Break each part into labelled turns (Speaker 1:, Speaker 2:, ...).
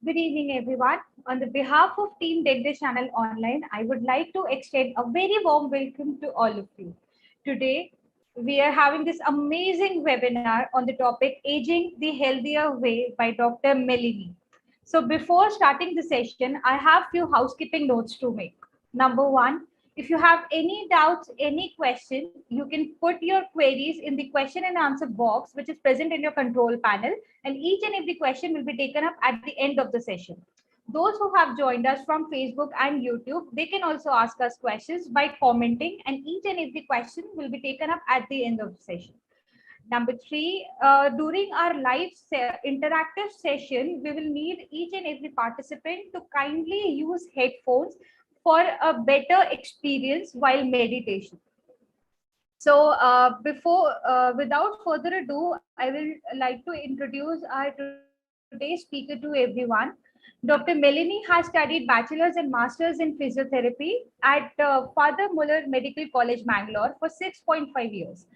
Speaker 1: Good evening, everyone. On the behalf of Team DentistChannel.Online, I would like to extend a very warm welcome to all of you. Today, we are having this amazing webinar on the topic Aging the Healthier Way by Dr. Melanie. So before starting the session, I have few housekeeping notes to make. Number one, if you have any doubts, any question, you can put your queries in the question and answer box, which is present in your control panel, and each and every question will be taken up at the end of the session. Those who have joined us from Facebook and YouTube, they can also ask us questions by commenting, and each and every question will be taken up at the end of the session. Number three, during our live interactive session, we will need each and every participant to kindly use headphones for a better experience while meditation. So without further ado, I will like to introduce our today's speaker to everyone. Dr. Melanie has studied bachelor's and master's in physiotherapy at Father Muller Medical College, Mangalore for 6.5 years.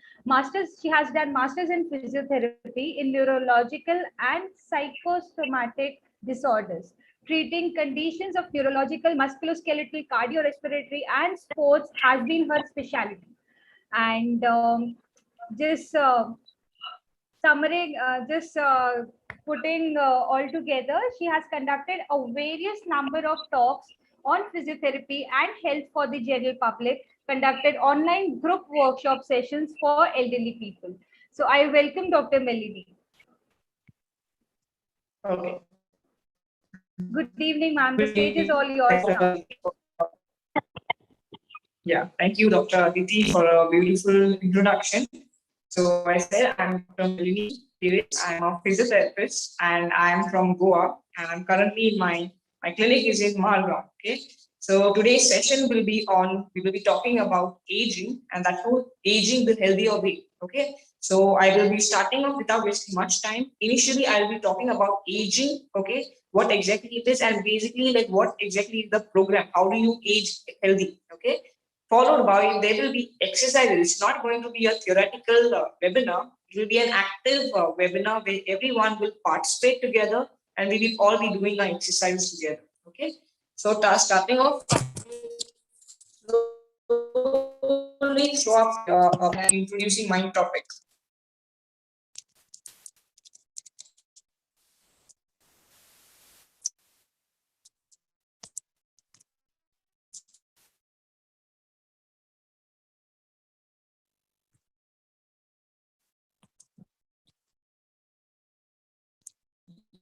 Speaker 1: She has done masters in physiotherapy in neurological and psychosomatic disorders. Treating conditions of neurological, musculoskeletal, cardiorespiratory, and sports has been her specialty. And just just putting all together, she has conducted a various number of talks on physiotherapy and health for the general public, conducted online group workshop sessions for elderly people. So I welcome Dr. Melanie.
Speaker 2: Okay.
Speaker 1: Good evening, ma'am. The stage is all yours now.
Speaker 2: Yeah, thank you, Dr. Aditi, for a beautiful introduction. So, myself, I'm Dr. Melanie. I'm a physiotherapist and I'm from Goa. And I'm currently my clinic is in Mangalore. Okay. So today's session we will be talking about aging, and that whole aging the healthier way. Okay. So I will be starting off without wasting much time. Initially, I'll be talking about aging. Okay. What exactly it is, and basically like what exactly is the program. How do you age healthy? Okay. Followed by there will be exercises. It's not going to be a theoretical webinar. It will be an active webinar where everyone will participate together and we will all be doing our exercises together. Okay. So starting off, slowly show up introducing my topic.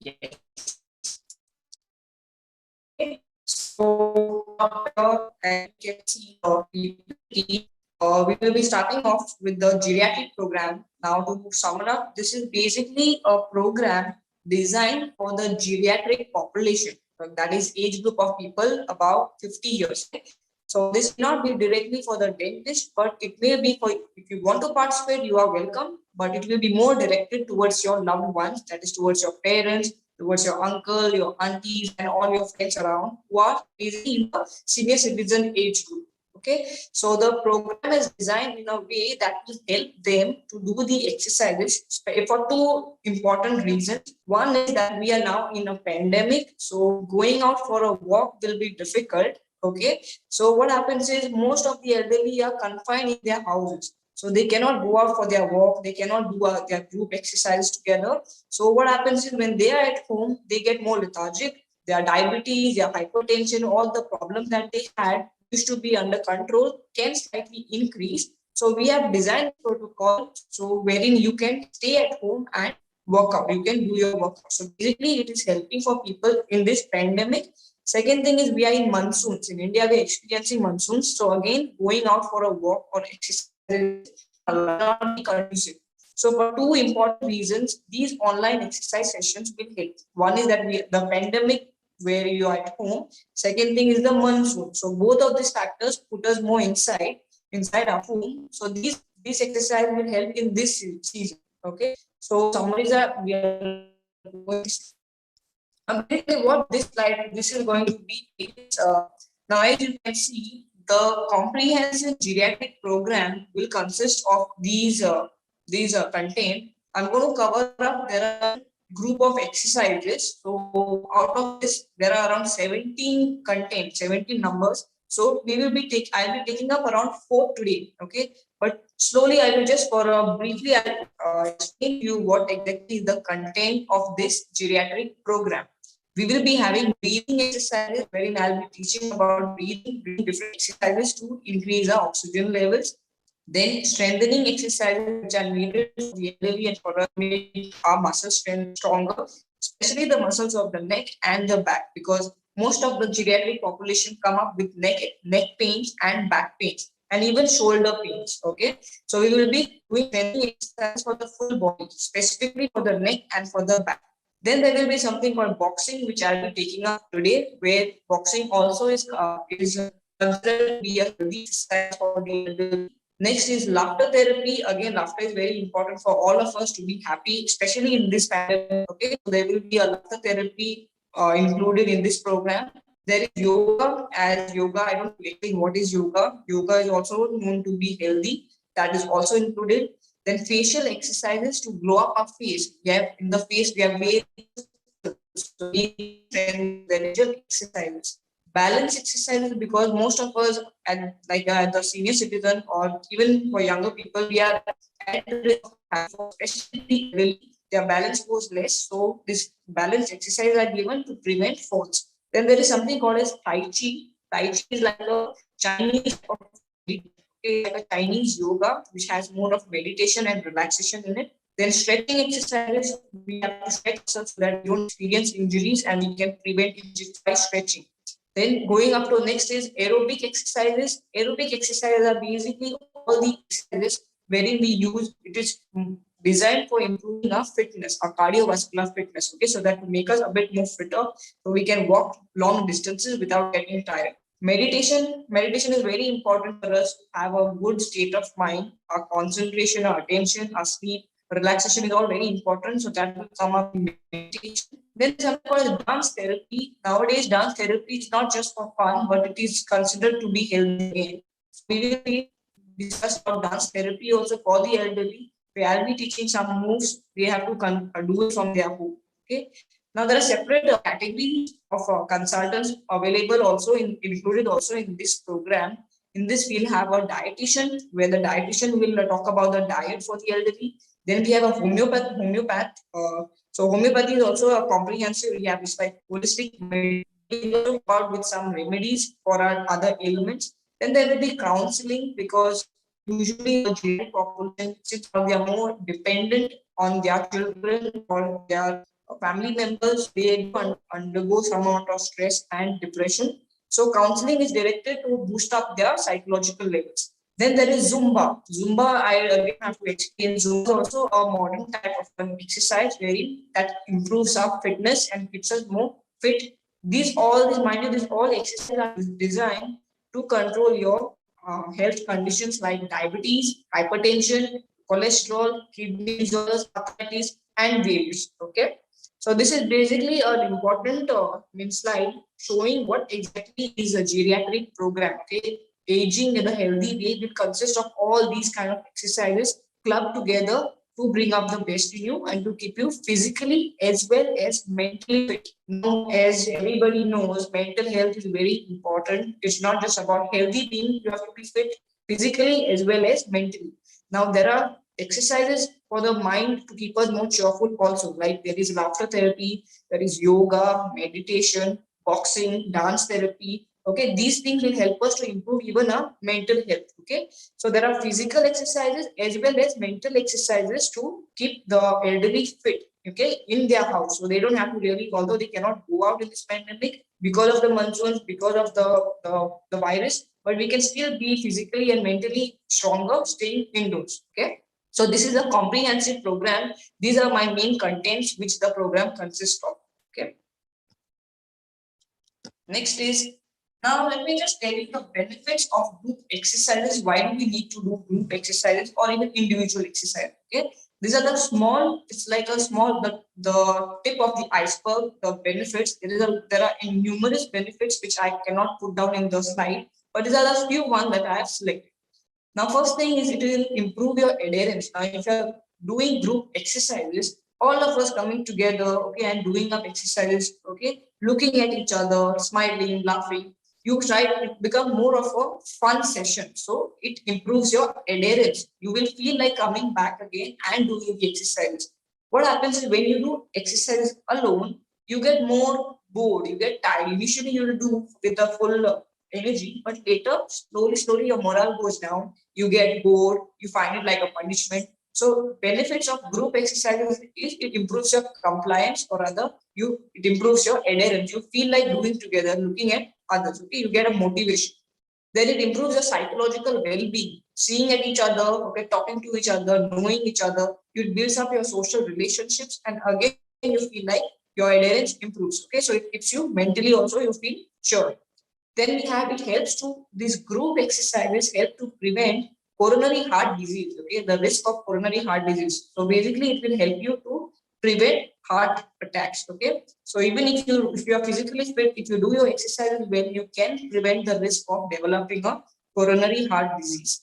Speaker 2: Yes. So, and you can see we will be starting off with the geriatric program. Now, to sum it up, this is basically a program designed for the geriatric population. That is age group of people about 50 years. So this may not be directly for the dentist, but it may be for, if you want to participate, you are welcome, but it will be more directed towards your loved ones, that is towards your parents, towards your uncle, your aunties, and all your friends around who are basically in the senior citizen age group. Okay, so the program is designed in a way that will help them to do the exercises for two important reasons. One is that we are now in a pandemic, so going out for a walk will be difficult. Okay, so what happens is most of the elderly are confined in their houses. So they cannot go out for their walk, they cannot do their group exercise together. So what happens is when they are at home, they get more lethargic. Their diabetes, their hypertension, all the problems that they had used to be under control can slightly increase. So we have designed a protocol so wherein you can stay at home and work out. You can do your workout. So basically, it is helping for people in this pandemic. Second thing is we are in monsoons. In India, we are experiencing monsoons. So again, going out for a walk or exercise not be conducive. So for two important reasons, these online exercise sessions will help. One is that the pandemic where you are at home. Second thing is the monsoon. So both of these factors put us more inside our home. So this exercise will help in this season. Okay. So summaries are we are going what this slide this is going to be is now as you can see the comprehensive geriatric program will consist of these content. I'm going to cover up there are group of exercises. So out of this, there are around 17 content, 17 numbers. So we will be I'll be taking up around 4 today. Okay, but slowly I will just briefly I'll explain to you what exactly is the content of this geriatric program. We will be having breathing exercises wherein I'll be teaching about breathing different exercises to increase our oxygen levels. Then strengthening exercises which are needed for the elderly and for make our muscle strength stronger, especially the muscles of the neck and the back, because most of the geriatric population come up with neck pains and back pains and even shoulder pains. Okay, so we will be doing strengthening exercises for the full body, specifically for the neck and for the back. Then there will be something called boxing, which I'll be taking up today, where boxing also is considered to be a healthy exercise for the elderly. Next is laughter therapy. Again, laughter is very important for all of us to be happy, especially in this pandemic. Okay, so there will be a laughter therapy included in this program. There is yoga. As yoga, I don't explain what is yoga. Yoga is also known to be healthy. That is also included. Then facial exercises to glow up our face. We have in the face, we have various exercises. Balance exercises, because most of us, and like the senior citizen or even for younger people, we are at risk of, especially their balance goes less. So this balance exercise are given to prevent falls. Then there is something called as Tai Chi. Tai Chi is like a Chinese like a Chinese yoga, which has more of meditation and relaxation in it. Then stretching exercises, we have to stretch ourselves so that we don't experience injuries and we can prevent injuries by stretching. Then going up to next is aerobic exercises. Aerobic exercises are basically all the exercises wherein we use, it is designed for improving our fitness, our cardiovascular fitness. Okay, so that will make us a bit more fitter, so we can walk long distances without getting tired. Meditation is very important for us to have a good state of mind. Our concentration, our attention, our sleep, relaxation is all very important. So that will come up in meditation. Then something called dance therapy. Nowadays, dance therapy is not just for fun, but it is considered to be healthy again. So we will be discuss about dance therapy also for the elderly. We will be teaching some moves. They have to do it from their home. Okay. Now there are separate categories of consultants available also included also in this program. In this, we'll have a dietitian, where the dietitian will talk about the diet for the elderly. Then we have a homeopath. So homeopathy is also a comprehensive. We have this like holistic medicine with some remedies for our other ailments. Then there will be counseling, because usually the geriatric population, since they are more dependent on their children or their family members, they do undergo some amount of stress and depression. So counseling is directed to boost up their psychological levels. Then there is Zumba. Zumba, I again have to explain. Zumba is also a modern type of an exercise wherein that improves our fitness and keeps us more fit. Mind you, these all exercises are designed to control your health conditions like diabetes, hypertension, cholesterol, kidney disorders, arthritis, and various. Okay. So this is basically an important slide showing what exactly is a geriatric program. Okay, aging in a healthy way will consist of all these kind of exercises clubbed together to bring up the best in you and to keep you physically as well as mentally fit. Now, as everybody knows, mental health is very important. It's not just about healthy being; you have to be fit physically as well as mentally. Now, there are exercises for the mind to keep us more cheerful also, like there is laughter therapy, there is yoga, meditation, boxing, dance therapy. Okay, these things will help us to improve even our mental health. Okay, so there are physical exercises as well as mental exercises to keep the elderly fit, okay, in their house, so they don't have to really, although they cannot go out in this pandemic because of the monsoons, because of the virus, but we can still be physically and mentally stronger staying indoors. Okay, so this is a comprehensive program. These are my main contents which the program consists of. Okay. Next is, now let me just tell you the benefits of group exercises. Why do we need to do group exercises or even individual exercise? Okay. These are the small, it's like a small, the tip of the iceberg, the benefits. There are numerous benefits which I cannot put down in the slide, but these are the few ones that I have selected. Now, first thing is it will improve your adherence. Now, if you're doing group exercises, all of us coming together, okay, and doing up exercises, okay, looking at each other, smiling, laughing. You try to become more of a fun session. So it improves your adherence. You will feel like coming back again and doing the exercises. What happens is when you do exercises alone, you get more bored, you get tired. Initially, you will do with the full energy, but later, slowly, your morale goes down. You get bored, you find it like a punishment. So benefits of group exercises is it improves your compliance, or rather, it improves your adherence. You feel like doing together, looking at others. Okay, you get a motivation. Then it improves your psychological well-being, seeing at each other, okay, talking to each other, knowing each other. It builds up your social relationships, and again, you feel like your adherence improves. Okay, so it keeps you mentally also, you feel sure. Then we have, it helps to, these group exercises help to prevent coronary heart disease, okay, the risk of coronary heart disease. So basically, it will help you to prevent heart attacks, okay. So even if you are physically fit, if you do your exercises well, you can prevent the risk of developing a coronary heart disease.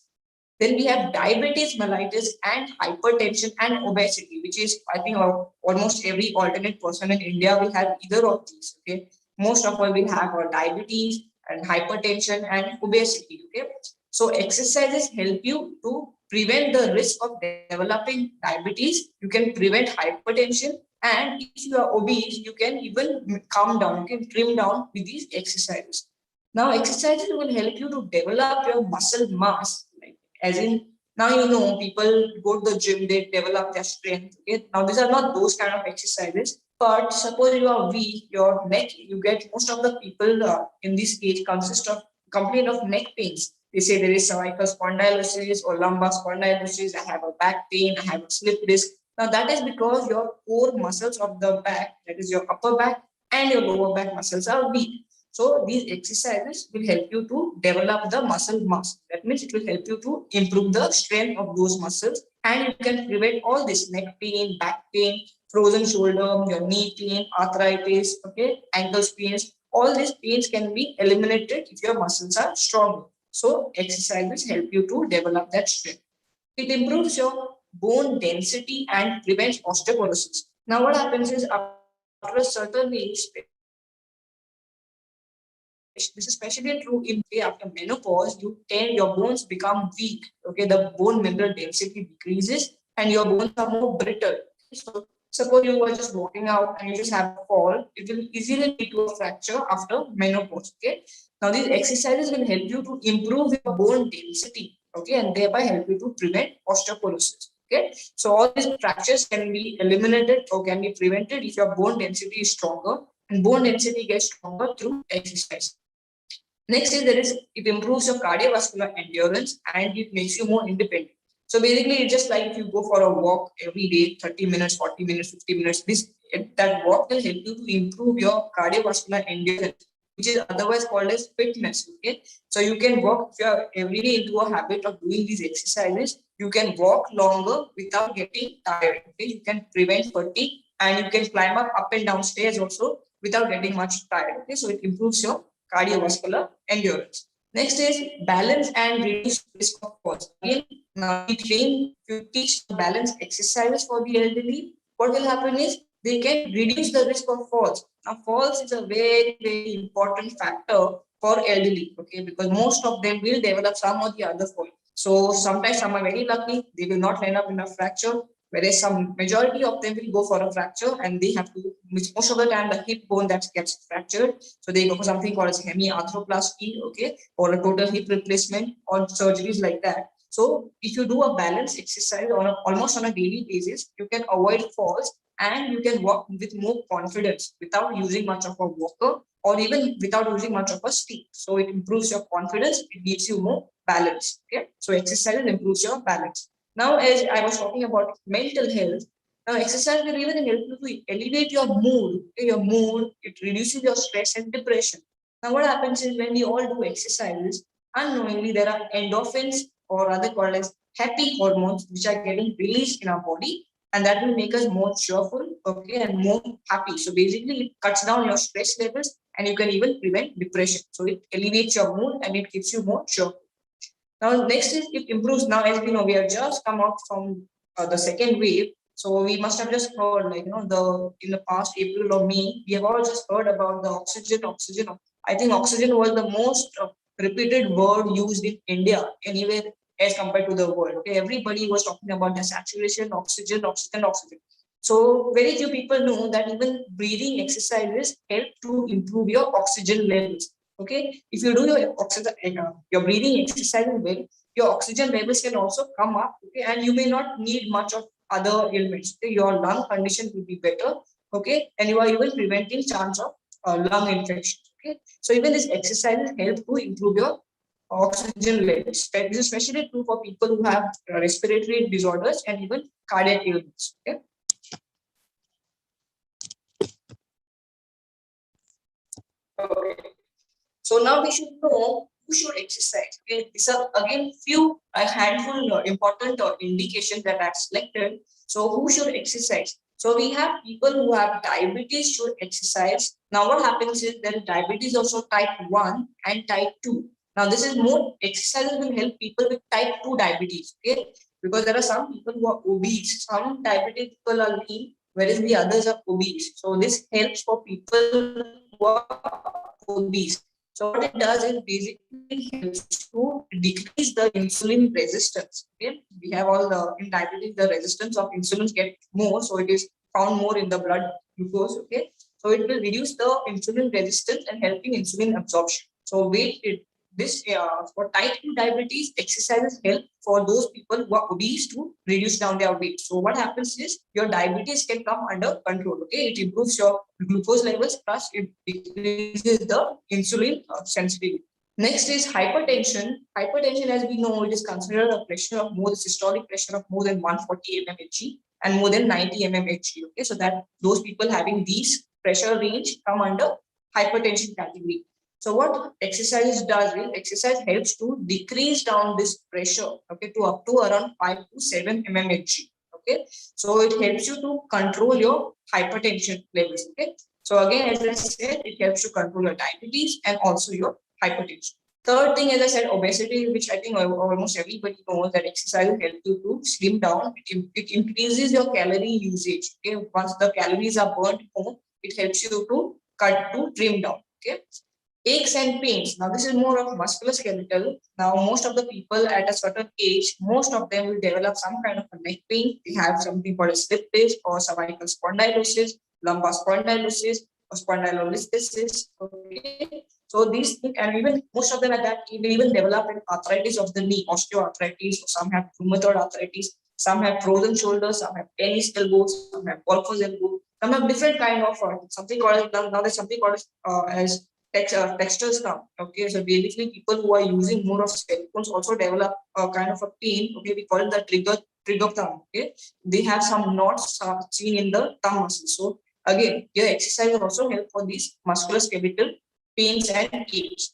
Speaker 2: Then we have diabetes, mellitus, and hypertension and obesity, which is, I think, almost every alternate person in India will have either of these. Okay, most of us will have diabetes and hypertension and obesity. Okay, so exercises help you to prevent the risk of developing diabetes. You can prevent hypertension, and if you are obese, you can even calm down. You can trim down with these exercises. Now, exercises will help you to develop your muscle mass, as in, now people go to the gym, they develop their strength. Okay? Now these are not those kind of exercises, but suppose you are weak, your neck, you get, most of the people in this age complain of neck pains. They say there is cervical spondylosis or lumbar spondylosis, I have a back pain, I have a slip disc. Now that is because your core muscles of the back, that is your upper back and your lower back muscles, are weak. So these exercises will help you to develop the muscle mass. That means it will help you to improve the strength of those muscles, and you can prevent all this neck pain, back pain, frozen shoulder, your knee pain, arthritis, okay, ankle pains. All these pains can be eliminated if your muscles are strong. So exercises help you to develop that strength. It improves your bone density and prevents osteoporosis. Now what happens is, after a certain age, this is especially true in after menopause, your bones become weak. Okay, the bone mineral density decreases and your bones are more brittle. So suppose you were just walking out and you just have a fall, it will easily lead to a fracture after menopause. Okay, now these exercises will help you to improve your bone density. Okay, and thereby help you to prevent osteoporosis. Okay, so all these fractures can be eliminated or can be prevented if your bone density is stronger, and bone density gets stronger through exercise. Next is, it improves your cardiovascular endurance and it makes you more independent. So basically, it's just like if you go for a walk every day, 30 minutes, 40 minutes, 50 minutes, that walk will help you to improve your cardiovascular endurance, which is otherwise called as fitness. Okay, so you can walk, if you are every day into a habit of doing these exercises, you can walk longer without getting tired. Okay, you can prevent fatigue and you can climb up and down stairs also without getting much tired. Okay, so it improves your cardiovascular endurance. Next is balance and reduce risk of falls. Again, now we train, if you teach balance exercises for the elderly, what will happen is they can reduce the risk of falls. Now, falls is a very important factor for elderly, okay, because most of them will develop some or the other fall. So sometimes some are very lucky, they will not end up in a fracture, whereas some majority of them will go for a fracture and they have to, which most of the time the hip bone that gets fractured, so they go for something called as hemiarthroplasty, okay, or a total hip replacement or surgeries like that. So if you do a balance exercise almost on a daily basis, you can avoid falls and you can walk with more confidence without using much of a walker or even without using much of a stick. So it improves your confidence, it gives you more balance. Okay, so exercise improves your balance. Now, as I was talking about mental health, now exercise will even help you to elevate your mood. Okay? Your mood, it reduces your stress and depression. Now, what happens is when we all do exercises, unknowingly there are endorphins, or other called as happy hormones, which are getting released in our body, and that will make us more cheerful, okay, and more happy. So basically, it cuts down your stress levels, and you can even prevent depression. So it elevates your mood and it keeps you more cheerful. Now, next is it improves. Now, as we know, we have just come out from the second wave. So we must have just heard, like, in the past April or May, we have all just heard about the oxygen. I think oxygen was the most repeated word used in India anywhere as compared to the world. Okay, everybody was talking about the saturation, oxygen. So very few people know that even breathing exercises help to improve your oxygen levels. Okay, if you do your breathing exercise well, your oxygen levels can also come up. Okay, and you may not need much of other ailments. Okay? Your lung condition will be better. Okay, and you are even preventing chance of lung infection. Okay, so even this exercises help to improve your oxygen levels. This is especially true for people who have respiratory disorders and even cardiac illness. Okay. Okay. So now we should know who should exercise. Okay, these are again a handful important indications that I've selected. So who should exercise? So we have people who have diabetes should exercise. Now what happens is that diabetes also type 1 and type 2. Now this is more exercises will help people with type 2 diabetes. Okay, because there are some people who are obese. Some diabetic people are lean, whereas the others are obese. So this helps for people who are obese. So what it does is basically helps to decrease the insulin resistance. Okay, we have all the in diabetes the resistance of insulin get more, so it is found more in the blood glucose. Okay, so it will reduce the insulin resistance and helping insulin absorption. So this for type 2 diabetes, exercises help for those people who are obese to reduce down their weight. So what happens is your diabetes can come under control. Okay, it improves your glucose levels plus it decreases the insulin sensitivity. Next is hypertension. Hypertension, as we know, it is considered a pressure of more systolic pressure of more than 140 mmHg and more than 90 mmHg. Okay, so that those people having these pressure range come under hypertension category. So what exercise does is exercise helps to decrease down this pressure, okay, to up to around 5 to 7 mmHg. Okay, so it helps you to control your hypertension levels. Okay, so again, as I said, it helps to control your diabetes and also your hypertension. Third thing, as I said, obesity, which I think almost everybody knows that exercise will help you to slim down. It increases your calorie usage. Okay, once the calories are burnt home, it helps you to trim down. Okay. Aches and pains. Now, this is more of musculoskeletal. Now, most of the people at a certain age, most of them will develop some kind of a neck pain. They have something called a slip disc or cervical spondylosis, lumbar spondylosis, or spondylolisthesis. Okay. So these things, and even most of them at that will even develop an arthritis of the knee, osteoarthritis, or some have rheumatoid arthritis, some have frozen shoulders, some have tennis elbows, some have golfer's elbow, some have different kind of something called now there's something called as textures now. Okay, so basically people who are using more of cell phones also develop a kind of a pain. Okay, we call it the trigger thumb. Okay, they have some knots seen in the thumb muscle. So again, your exercise will also help for these musculoskeletal pains and aches.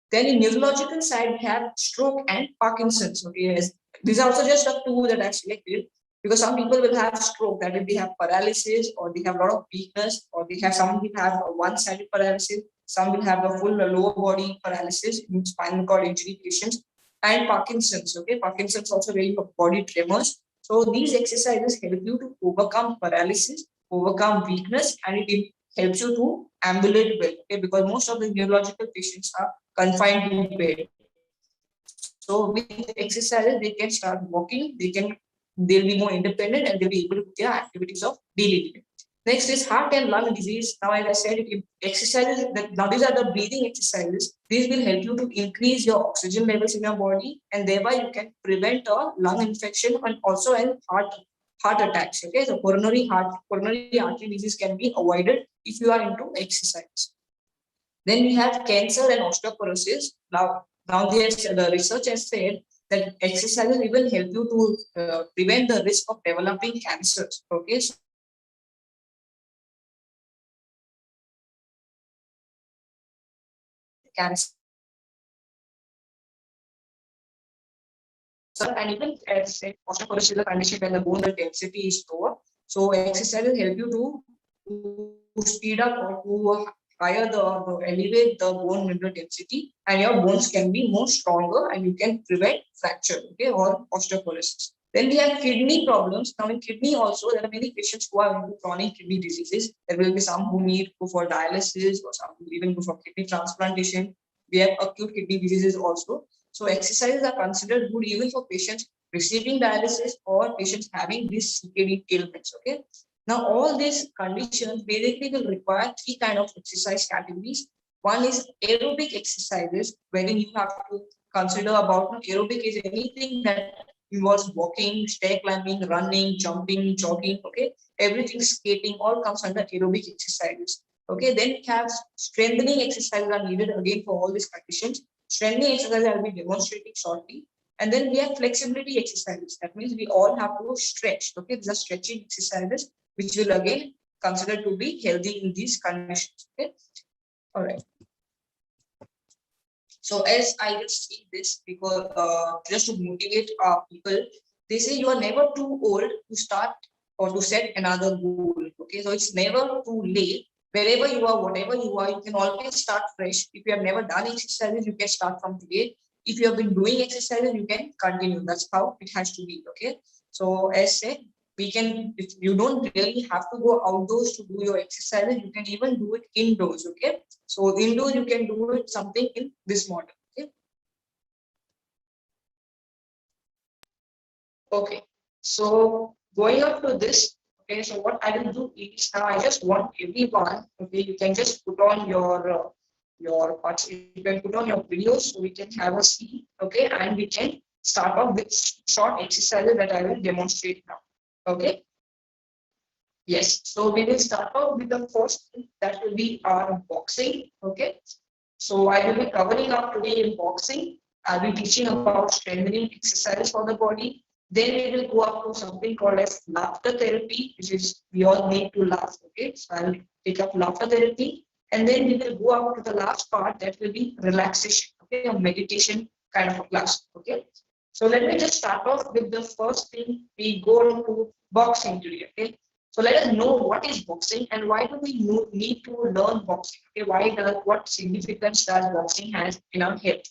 Speaker 2: Then in neurological side, we have stroke and Parkinson's. Okay, yes. These are also just a two that I've selected because some people will have stroke, that if they have paralysis or they have a lot of weakness, or they have some will have a one-sided paralysis, some will have a full lower body paralysis in spinal cord injury patients, and Parkinson's. Okay, Parkinson's also very body tremors. So these exercises help you to overcome paralysis, overcome weakness, and it helps you to ambulate well. Okay, because most of the neurological patients are confined to bed. So with exercises, they can start walking, they'll be more independent and they'll be able to do their activities of daily living. Next is heart and lung disease. Now, as I said, exercises, now these are the breathing exercises. These will help you to increase your oxygen levels in your body, and thereby you can prevent a lung infection and also an heart attacks. Okay, so coronary artery disease can be avoided if you are into exercise. Then we have cancer and osteoporosis. Now the research has said that exercises will help you to prevent the risk of developing cancers. Okay, so cancer, and even as said, osteoporosis is a condition when the bone density is lower. So exercises help you to speed up or to higher elevate the bone mineral density, and your bones can be more stronger and you can prevent fracture, okay, or osteoporosis. Then we have kidney problems. Now in kidney also, there are many patients who are into chronic kidney diseases. There will be some who need go for dialysis or some who even go for kidney transplantation. We have acute kidney diseases also. So exercises are considered good even for patients receiving dialysis or patients having these CKD ailments. Okay. Now all these conditions basically will require three kind of exercise categories. One is aerobic exercises, wherein you have to consider about aerobic is anything that involves walking, stair climbing, running, jumping, jogging, okay? Everything, skating, all comes under aerobic exercises. Okay, then we have strengthening exercises are needed again for all these conditions. Strengthening exercises I'll be demonstrating shortly. And then we have flexibility exercises. That means we all have to stretch. Okay, these are stretching exercises, which will again consider to be healthy in these conditions. Okay, all right. So as I just see this, because just to motivate people, they say you are never too old to start or to set another goal. Okay, so it's never too late. Wherever you are, whatever you are, you can always start fresh. If you have never done exercises, you can start from today. If you have been doing exercises, you can continue. That's how it has to be. Okay. So as said, we can, if you don't really have to go outdoors to do your exercises, you can even do it indoors. Okay. So indoors, you can do it something in this model. Okay. Okay. So going up to this, okay. So what I will do is now I just want everyone. Okay, you can just put on your parts. You can put on your videos so we can have a see. Okay, and we can start off with short exercises that I will demonstrate now. Okay. Yes, so we will start off with the first thing that will be our boxing. Okay, so I will be covering up today in boxing. I'll be teaching about strengthening exercise for the body. Then we will go up to something called as laughter therapy, which is we all need to laugh. Okay, so I'll take up laughter therapy, and then we will go up to the last part that will be relaxation. Okay, a meditation kind of a class. Okay, so let me just start off with the first thing. We go into boxing today. Okay. So let us know what is boxing and why do we need to learn boxing? Okay, what significance does boxing has in our health?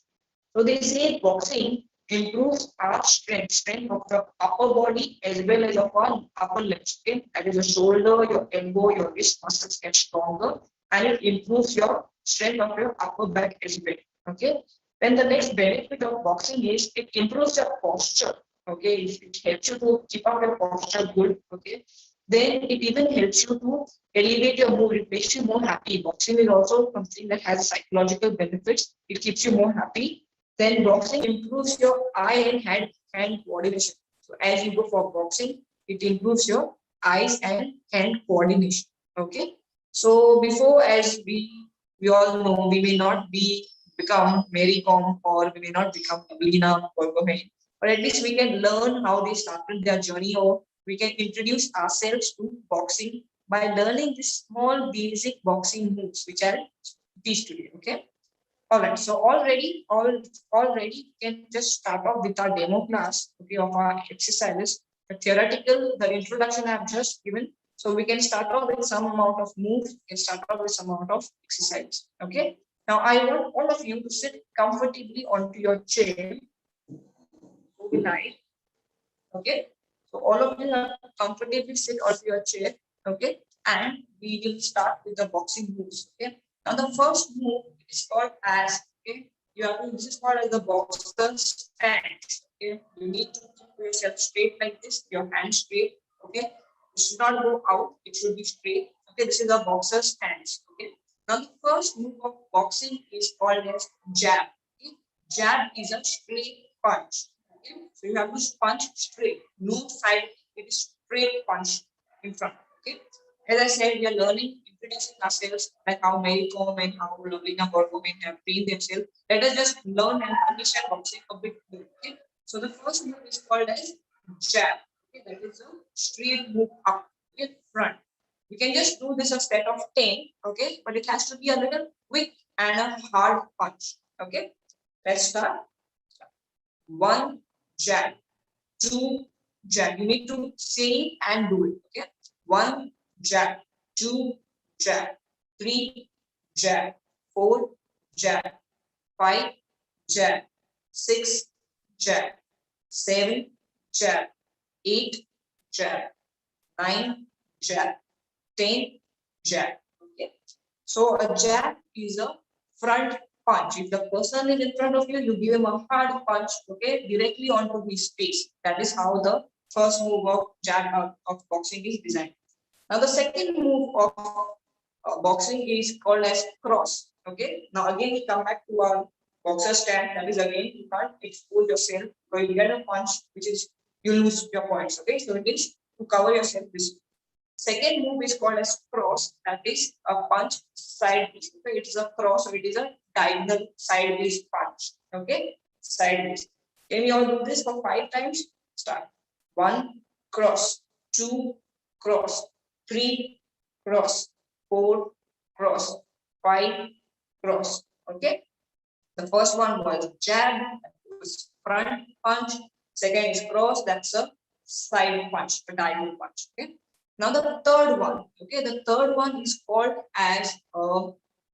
Speaker 2: So they say boxing improves our strength of the upper body as well as of our upper legs. Okay, that is your shoulder, your elbow, your wrist muscles get stronger, and it improves your strength of your upper back as well. Okay. Then the next benefit of boxing is it improves your posture. Okay, it helps you to keep up your posture good. Okay, then it even helps you to elevate your mood. It makes you more happy. Boxing is also something that has psychological benefits. It keeps you more happy. Then boxing improves your eye and hand coordination. So as you go for boxing, it improves your eyes and hand coordination. Okay. So before, as we all know, we may not become Mary Kom or we may not become Alina or Gohain, but at least we can learn how they started their journey, or we can introduce ourselves to boxing by learning these small basic boxing moves, which I'll teach today. Okay. All right. So already we can just start off with our demo class. Okay, of our exercises. The theoretical, the introduction I've just given. So we can start off with some amount of moves. We can start off with some amount of exercise. Okay. Now I want all of you to sit comfortably onto your chair overnight. Okay. So all of you have comfortably sit onto your chair. Okay. And we will start with the boxing moves. Okay. Now the first move is called as, okay, you have to, this is called as the boxer stance. Okay. You need to keep yourself straight like this, your hands straight. Okay. You should not go out, it should be straight. Okay. This is the boxer stance. Okay. Now the first move of boxing is called as jab. Okay. Jab is a straight punch. Okay. So you have to punch straight, no side, it is straight punch in front. Okay. As I said, we are learning, introducing ourselves, like how Mary Kom and how Lovina Borgomen have trained themselves. Let us just learn and understand boxing a bit more. Okay. So the first move is called as jab. Okay. That is a straight move up in front. You can just do this a set of 10, okay, but it has to be a little quick and a hard punch. Okay. Let's start. One jab, two jab. You need to say and do it. Okay. One jab, two jab, three jab, four jab, five jab, six jab, seven jab, 8 jab, 9 jab, 10 jab. Okay. So a jab is a front punch. If the person is in front of you, you give him a hard punch, okay, directly onto his face. That is how the first move of jab of boxing is designed. Now the second move of boxing is called as cross. Okay. Now again we come back to our boxer stand. That is again you can't expose yourself. So you get a punch, which is you lose your points. Okay. So it is to cover yourself. This second move is called as cross. That is a punch sideways. Okay. It is a cross. So it is a diagonal sideways punch. Okay. Sideways. Can we all do this for 5 times? Start. 1 cross, 2 cross, 3 cross, 4 cross, 5 cross. Okay. The first one was jab, that was front punch. Second is cross, that's a side punch, a diagonal punch. Okay. Now the third one, okay, the third one is called as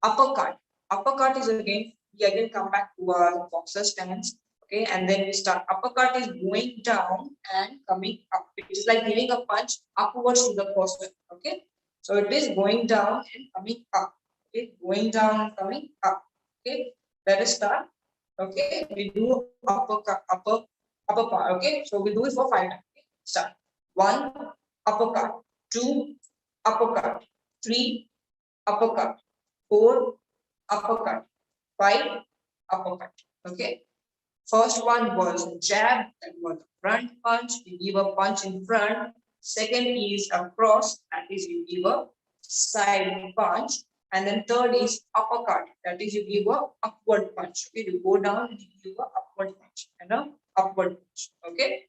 Speaker 2: uppercut. Uppercut is again, we again come back to our boxer stance. Okay, and then we start. Uppercut is going down and coming up. It is like giving a punch upwards to the person. Okay, so it is going down and coming up. Okay, going down and coming up. Okay, let us start. Okay, we do uppercut, upper part. Okay, so we do it for 5 times. Okay? Start. 1 uppercut, 2 uppercut, 3 uppercut, 4 uppercut, 5 uppercut. Okay. First one was jab, that was the front punch. You give a punch in front. Second is a cross, that is you give a side punch. And then third is uppercut, that is you give a upward punch. Okay, you go down and you give a upward punch and a upward punch. Okay.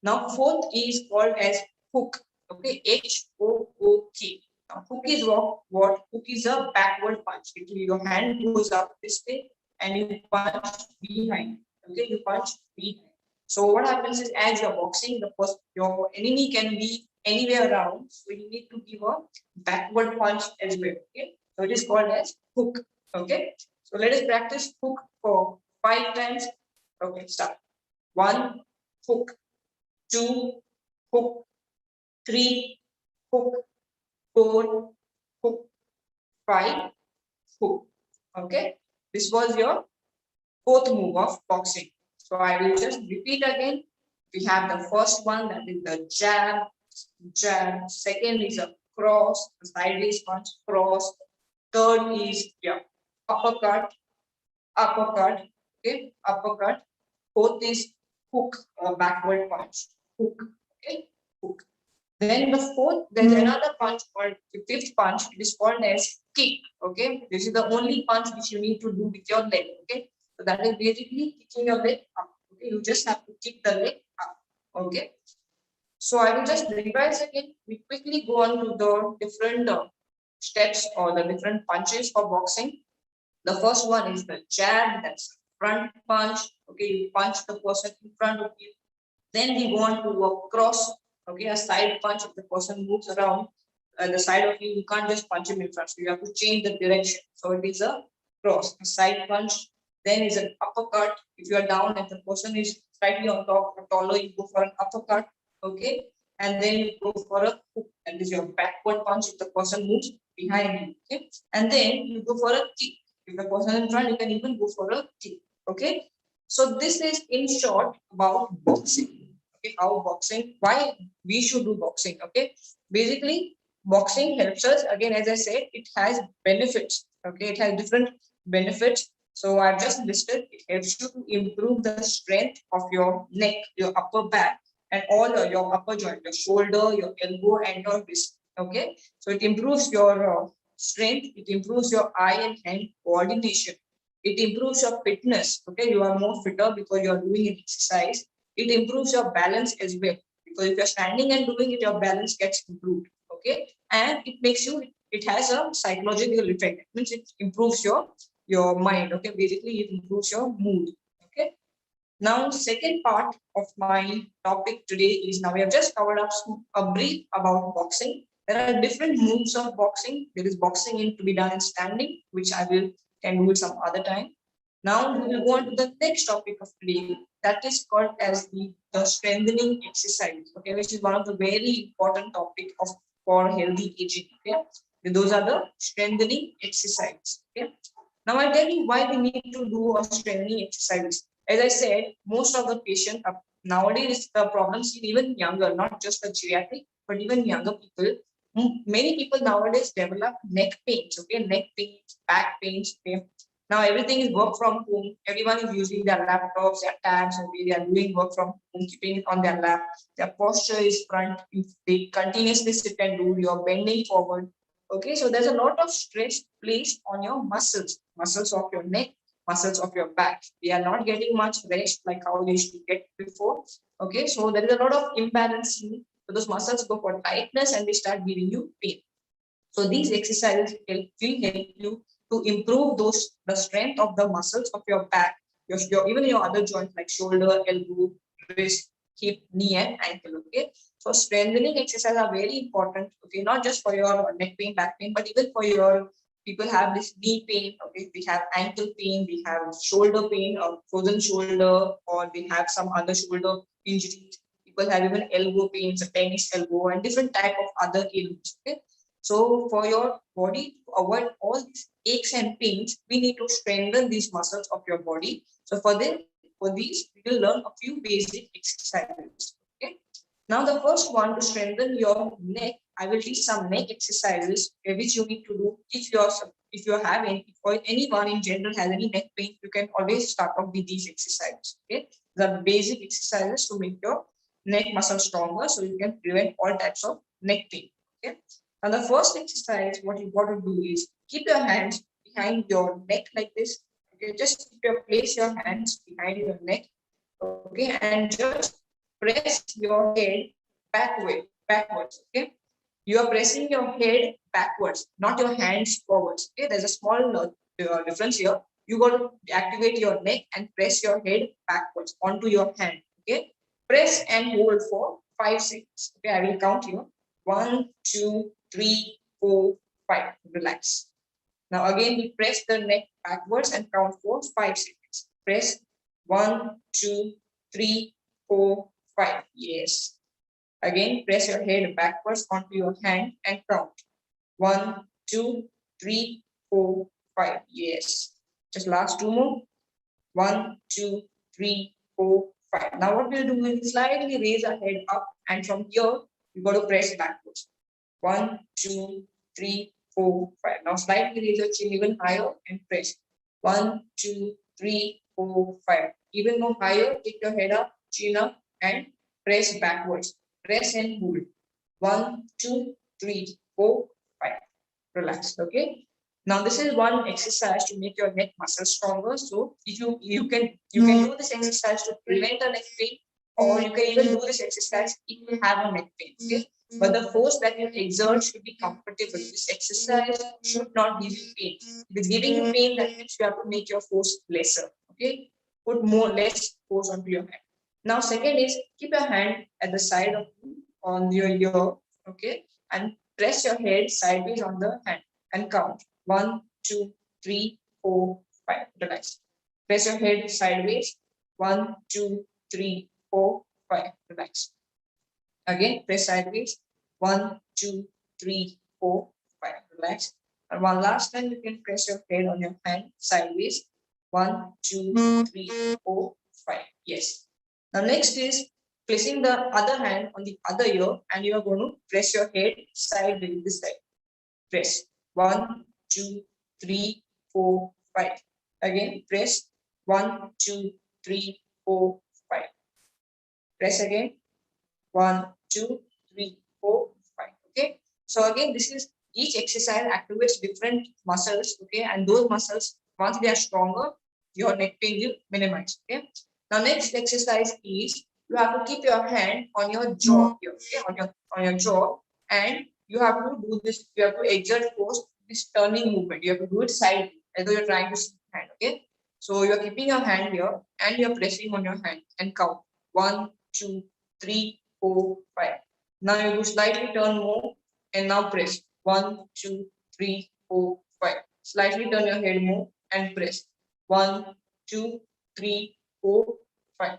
Speaker 2: Now fourth is called as hook. Okay, H-O-O-K. Now hook is what? Hook is a backward punch. Your hand goes up this way and you punch behind. Okay, you punch behind. So what happens is, as you're boxing, your enemy can be anywhere around. So you need to give a backward punch as well. Okay, so it is called as hook. Okay, so let us practice hook for 5 times. Okay, start. 1 hook, 2 hook, 3 hook, 4 hook, 5 hook. Okay, this was your fourth move of boxing. So I will just repeat again. We have the first one, that is the jab, jab. Second is a cross, a sideways punch, cross. Third is uppercut, uppercut. Okay, uppercut. Fourth is hook or backward punch, hook. Okay, hook. Then the fourth, there's another punch called the fifth punch. It is called as kick. Okay, this is the only punch which you need to do with your leg. Okay, so that is basically kicking your leg up. Okay, you just have to kick the leg up. Okay, so I will just revise again. We quickly go on to the different steps or the different punches for boxing. The first one is the jab. That's front punch. Okay, you punch the person in front of you. Then we go on to a cross. Okay, a side punch. If the person moves around the side of you, you can't just punch him in front. So you have to change the direction. So it is a cross, a side punch. Then is an uppercut. If you are down and the person is slightly on top or taller, you go for an uppercut. Okay, and then you go for a hook. That is your backward punch if the person moves behind you. Okay, and then you go for a kick. If the person is in front, you can even go for a kick. Okay, so this is in short about boxing. Okay, how boxing, why we should do boxing. Okay, basically boxing helps us, again as I said, it has benefits. Okay, it has different benefits. So I've just listed. It helps you to improve the strength of your neck, your upper back, and all your upper joint, your shoulder, your elbow, and your wrist. Okay, so it improves your strength. It improves your eye and hand coordination. It improves your fitness. Okay, you are more fitter because you are doing an exercise. It improves your balance as well, because if you're standing and doing it, your balance gets improved. Okay, and it makes you, it has a psychological effect. It means it improves your mind. Okay, basically it improves your mood. Okay, now second part of my topic today is, now we have just covered up a brief about boxing. There are different moves of boxing. There is boxing to be done in standing, which I can do it some other time. Now we will go on to the next topic of today, that is called as the strengthening exercise, okay, which is one of the very important topic of for healthy aging. Okay, those are the strengthening exercises. Okay, now I'll tell you why we need to do a strengthening exercise. As I said, most of the patients are nowadays the problems even younger, not just the geriatric, but even younger people. Many people nowadays develop neck pains, okay, neck pains, back pains. Okay, now everything is work from home. Everyone is using their laptops, their tabs, okay, they are doing work from home, keeping it on their lap. Their posture is front. If they continuously sit and do, you're bending forward. Okay, so there's a lot of stress placed on your muscles of your neck, muscles of your back. They are not getting much rest like how they used to get before. Okay, so there is a lot of imbalance. So those muscles go for tightness and they start giving you pain. So these exercises will help you to improve the strength of the muscles of your back, even your other joints like shoulder, elbow, wrist, hip, knee, and ankle. Okay, so strengthening exercises are very important. Okay, not just for your neck pain, back pain, but even for your people have this knee pain. Okay, we have ankle pain, we have shoulder pain, or frozen shoulder, or we have some other shoulder injuries. People have even elbow pains, a tennis elbow, and different type of other ailments. Okay, so for your body to avoid all these aches and pains, we need to strengthen these muscles of your body. So for these, we will learn a few basic exercises. Okay. Now the first one, to strengthen your neck, I will teach some neck exercises which you need to do if you have any, or anyone in general has any neck pain. You can always start off with these exercises. Okay, the basic exercises to make your neck muscle stronger, so you can prevent all types of neck pain. Okay. And the first exercise, what you want to do is keep your hands behind your neck like this. Okay, just place your hands behind your neck. Okay, and just press your head backwards. Okay, you are pressing your head backwards, not your hands forwards. Okay, there's a small difference here. You got to activate your neck and press your head backwards onto your hand. Okay, press and hold for 5 seconds. Okay, I will count here. 1, 2, 3, 4, 5. Relax. Now again, we press the neck backwards and count for 5 seconds. Press 1, 2, 3, 4, 5. Yes. Again, press your head backwards onto your hand and count. 1, 2, 3, 4, 5. Yes. Just last two more. 1, 2, 3, 4, 5. Now what we'll do is slightly raise our head up, and from here you got to press backwards. 1, 2, 3, 4, 5. Now slightly raise your chin even higher and press. 1, 2, 3, 4, 5. Even more higher, take your head up, chin up, and press backwards. Press and hold. 1, 2, 3, 4, 5. Relax. Okay. Now this is one exercise to make your neck muscle stronger. So if you can do this exercise to prevent a neck pain, or you can even do this exercise if you have a neck pain. Okay. But the force that you exert should be comfortable. This exercise should not give you pain. If it's giving you pain, that means you have to make your force lesser. Okay. Put less force onto your hand. Now, second is keep your hand at the side of on your ear. Okay. And press your head sideways on the hand and count. 1, 2, 3, 4, 5. Relax. Press your head sideways. 1, 2, 3, 4, 5. Relax. Again, press sideways. 1, 2, 3, 4, 5. Relax. And one last time, you can press your head on your hand sideways. 1, 2, 3, 4, 5. Yes. Now, next is placing the other hand on the other ear, and you are going to press your head sideways this side. Press. 1, 2, 3, 4, 5. Again, press. 1, 2, 3, 4, 5. Press again. 1, 2, 3, 4, 5. Okay. So again, this is each exercise activates different muscles. Okay, and those muscles, once they are stronger, your neck pain will minimize. Okay. Now, next exercise is you have to keep your hand on your jaw here. Okay, on your jaw, and you have to do this. You have to exert force. This turning movement. You have to do it sideways, as though you're trying to sit hand. Okay. So you're keeping your hand here, and you're pressing on your hand and count. 1, 2, 3, 4, 5. Now you slightly turn more and now press. 1, 2, 3, 4, 5. Slightly turn your head more and press. 1, 2, 3, 4, 5.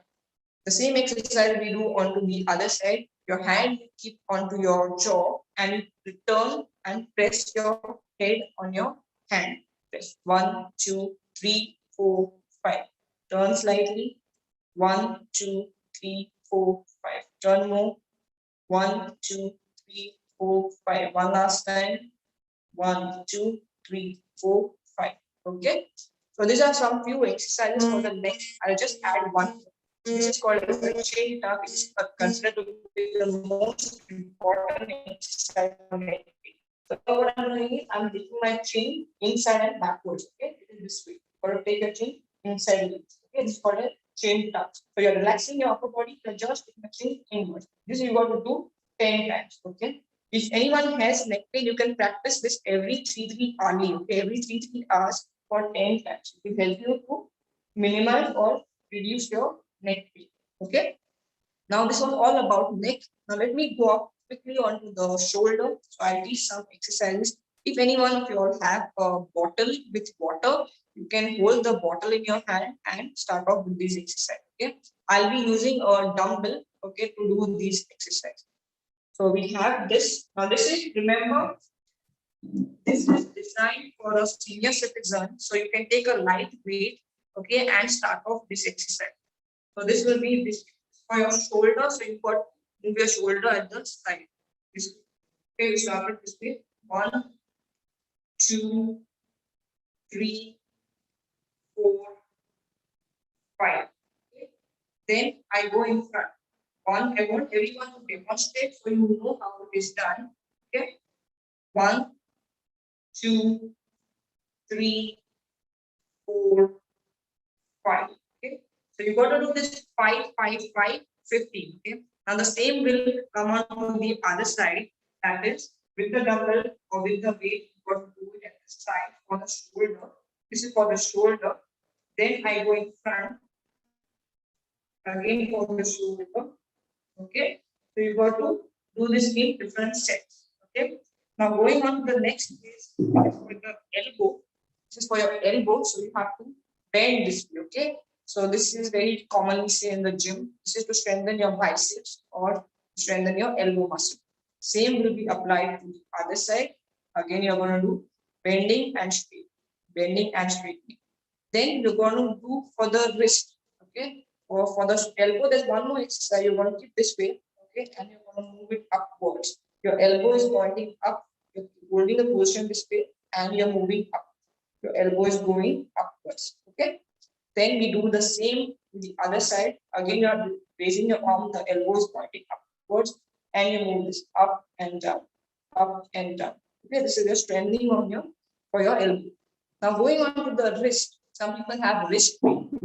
Speaker 2: The same exercise we do onto the other side. Your hand you keep onto your jaw and you turn and press your head on your hand. Press 1, 2, 3, 4, 5. Turn slightly. 1, 2, 3, 4, 5. Turn more. 1, 2, 3, 4, 5. One last time. 1, 2, 3, 4, 5. Okay. So these are some few exercises for the neck. I'll just add one. This is called as the chin tuck. It's considered to be the most important exercise for neck. So what I'm doing is I'm taking my chin inside and backwards. Okay, it is this way. Or take your chin inside. Okay, it's called a chin tuck. So you're relaxing your upper body. You're just taking the chin inwards. This you got to do 10 times. Okay. If anyone has neck pain, you can practice this every 3 hourly. Okay, every 3 hours for 10 times. It will help you to minimize or reduce your neck pain. Okay. Now this was all about neck. Now let me go up quickly onto the shoulder. So I'll teach some exercises. If any one of you all have a bottle with water, you can hold the bottle in your hand and start off with this exercise. Okay. I'll be using a dumbbell. Okay, to do these exercises. So we have this. Now this is, remember, this is designed for a senior citizen. So you can take a light weight, okay, and start off this exercise. So this will be this for your shoulder. So you got move your shoulder at the side. This way. Okay, we start it this way. 1, 2, 3, 4, 5. Okay. Then I go in front. I want everyone to demonstrate so you know how it is done. Okay. 1, 2, 3, 4, 5. Okay. So you got to do this 5, 5, 5, 15. Okay. Now the same will come on to the other side. That is with the dumbbell or with the weight. You got to do it at the side for the shoulder. This is for the shoulder. Then I go in front. Again for the shoulder. Okay. So you got to do this in different sets. Okay. Now going on to the next is for the elbow. This is for your elbow. So you have to bend this way. Okay. So this is very commonly seen in the gym. This is to strengthen your biceps or strengthen your elbow muscle. Same will be applied to the other side. Again, you're going to do bending and straight, bending and straightening. Then you're going to do for the wrist. Okay. Or for the elbow, there's one more exercise. You're going to keep this way. Okay. And you're going to move it upwards. Your elbow is pointing up. You're holding the position this way and you're moving up. Your elbow is going upwards. Okay. Then we do the same to the other side. Again, you're raising your arm, the elbow is pointing upwards, and you move this up and down, up and down. Okay, this is your strengthening on your for your elbow. Now going on to the wrist. Some people have wrist pain.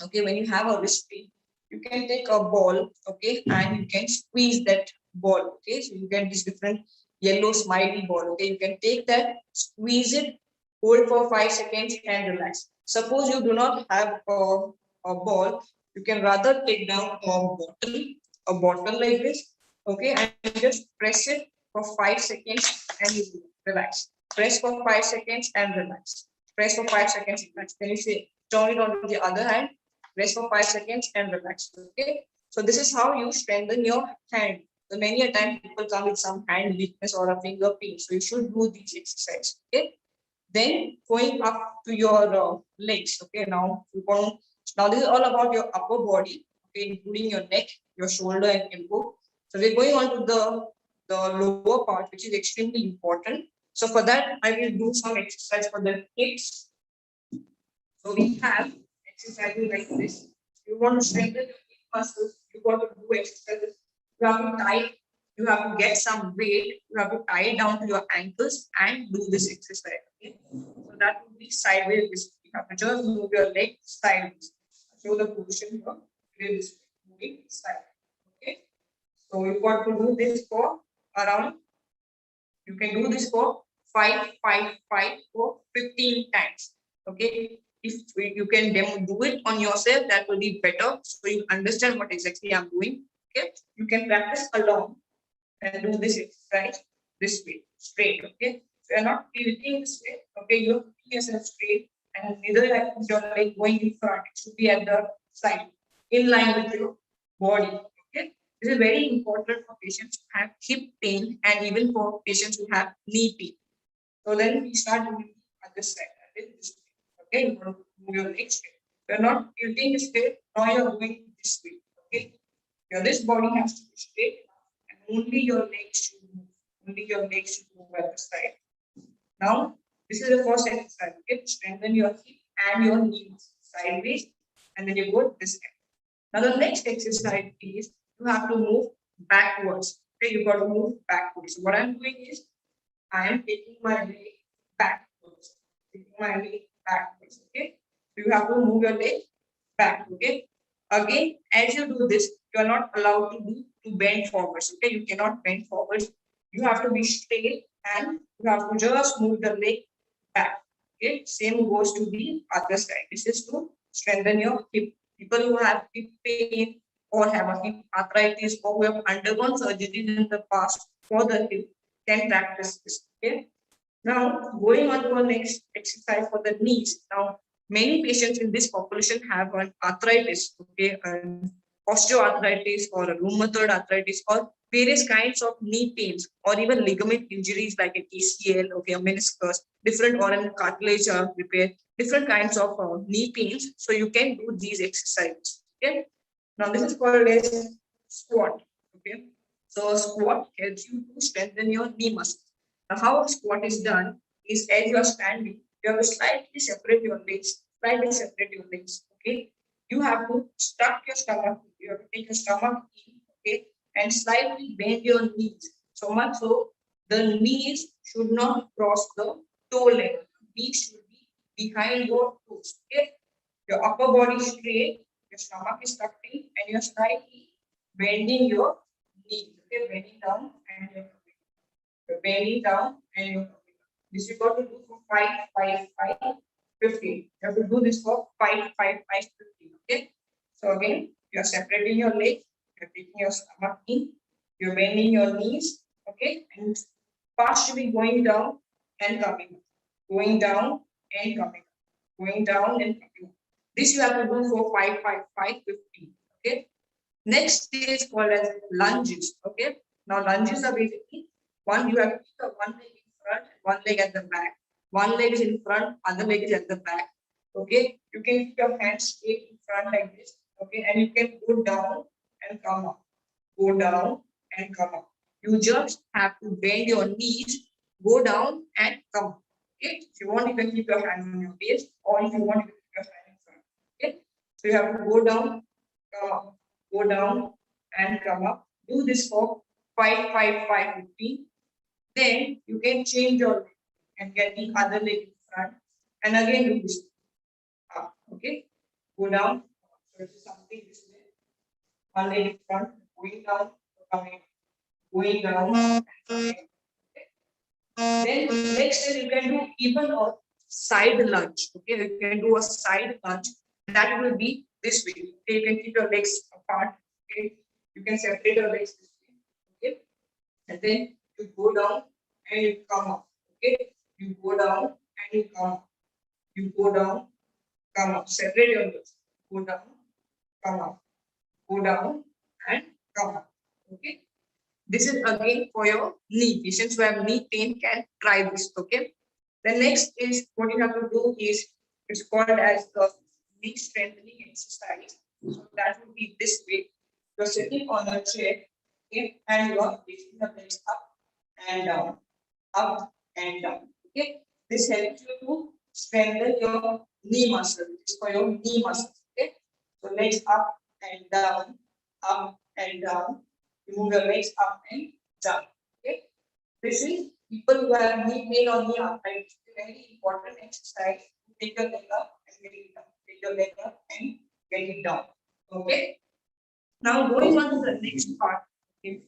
Speaker 2: Okay, when you have a wrist pain, you can take a ball, okay, and you can squeeze that ball. Okay, so you get this different yellow smiley ball. Okay, you can take that, squeeze it, hold for 5 seconds and relax. Suppose you do not have a ball, you can rather take down a bottle like this, okay, and just press it for 5 seconds and you relax. Press for 5 seconds and relax. Press for 5 seconds, relax. Then you say, turn it on to the other hand, rest for 5 seconds and relax. Okay, so this is how you strengthen your hand. So many a time people come with some hand weakness or a finger pain, so you should do these exercises. Okay. Then going up to your legs. Okay, now this is all about your upper body. Okay, including your neck, your shoulder, and elbow. So we're going on to the lower part, which is extremely important. So for that, I will do some exercise for the hips. So we have exercises like this. You want to strengthen your hip muscles. You got to do exercises. You have to tie. You have to get some weight. You have to tie it down to your ankles and do this exercise. Okay? So that would be sideways. You have to just move your leg sideways. Show the position here. This moving sideways. Okay. So you got to do this for around. You can do this for 5 for 15 times. Okay. If you can do it on yourself, that will be better. So you understand what exactly I'm doing. Okay. You can practice along and do this exercise this way, straight. Okay. So you're not tilting this way. Okay. You're putting yourself straight and neither your leg going in front. It should be at the side, in line with your body. Okay, this is very important for patients who have hip pain and even for patients who have knee pain. So then we start moving the other side. That is this way. Okay, you want to move your legs straight. You're not tilting this way, now you're going this way. Okay, this body has to be straight and only your legs should move. Only your legs should move at the side. Now, this is the first exercise. Okay, strengthen your hip and your knees sideways, and then you go this way. Now, the next exercise is you have to move backwards. Okay, you got to move backwards. So what I'm doing is I am taking my leg backwards. Taking my leg backwards. Okay, so you have to move your leg back. Okay, again, as you do this, you are not allowed to bend forwards. Okay, you cannot bend forwards. You have to be straight and you have to just move the leg back. Okay, same goes to the other side. This is to strengthen your hip. People who have hip pain or have a hip arthritis or who have undergone surgeries in the past for the hip can practice this. Okay. Now, going on to our next exercise for the knees. Now, many patients in this population have an arthritis, okay, an osteoarthritis or a rheumatoid arthritis or various kinds of knee pains or even ligament injuries like an ACL, okay, a meniscus, different or an cartilage repair, different kinds of knee pains. So you can do these exercises. Okay. Now, this is called as squat. Okay. So squat helps you to strengthen your knee muscle. Now, how a squat is done is as you are standing, you have to slightly separate your legs, slightly separate your legs. Okay, you have to stuck your stomach. You have to take your stomach in, okay, and slightly bend your knees so much so the knees should not cross the toe level. Knees should be behind your toes. Okay, your upper body is straight, your stomach is tucked in, and you're slightly bending your knees. Okay, bending down and you're bending down and you're coming up. This you got to do for 5, 5, 5, 15. You have to do this for 5, 5, 5, 15. Okay. So again, you're separating your legs, you're taking your stomach in, you're bending your knees, okay, and partially going down and coming up, going down and coming up, going down and coming up. This you have to do for 5, 5, 5, 15. Okay. Next is called as lunges. Okay. Now lunges are basically one, you have to keep one leg in front, one leg at the back. One leg is in front, other leg is at the back. Okay, you can keep your hands straight in front like this. Okay, and you can go down and come up. Go down and come up. You just have to bend your knees, go down and come up. Okay, if you want, you can keep your hand on your waist, or if you want, you can keep your hand in front. Okay, so you have to go down, come up, go down and come up. Do this for 5, 5, 5, 15. Then you can change your leg and get the other leg in front and again do this up. Okay, go down. So this is something this way. One leg in front, going down, coming, going down. Okay. Then next is you can do even a side lunge. Okay, you can do a side lunge. That will be this way. Okay, you can keep your legs apart. Okay, you can separate your legs this way. Okay, and then you go down and you come up. Okay, you go down and you come up. You go down, come up. Separate your legs. Go down, come up. Go down and come up. Okay. This is again for your knee. Patients who have knee pain can try this. Okay. The next is what you have to do is it's called as the knee strengthening exercise. So that would be this way. You're sitting on a chair, okay, and you're raising the legs up and down, up and down. Okay, this helps you to strengthen your knee muscle. It's for your knee muscle. Okay, so legs up and down, up and down. You move your legs up and down. Okay, this is people who have knee pain or knee arthritis. It's a very important exercise. Take your leg up and get it down. Take your leg up and get it down. Okay. Now going on to the next part, okay,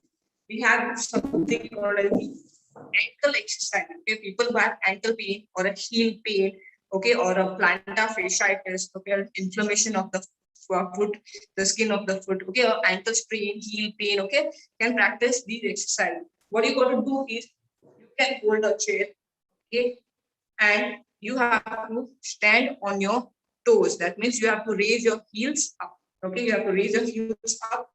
Speaker 2: we have something called as the ankle exercise. Okay, people who have ankle pain or a heel pain, okay, or a plantar fasciitis, okay, or inflammation of the foot, the skin of the foot, okay, or ankle sprain, heel pain, okay, can practice these exercises. What you got to do is you can hold a chair, okay, and you have to stand on your toes. That means you have to raise your heels up. Okay, you have to raise your heels up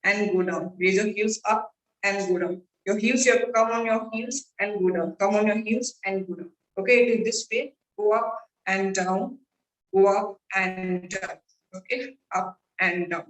Speaker 2: and go down. Raise your heels up and go down. Your heels, you have to come on your heels and go down. Come on your heels and go down. Okay, it is this way. Go up and down. Go up and down. Okay, up and down.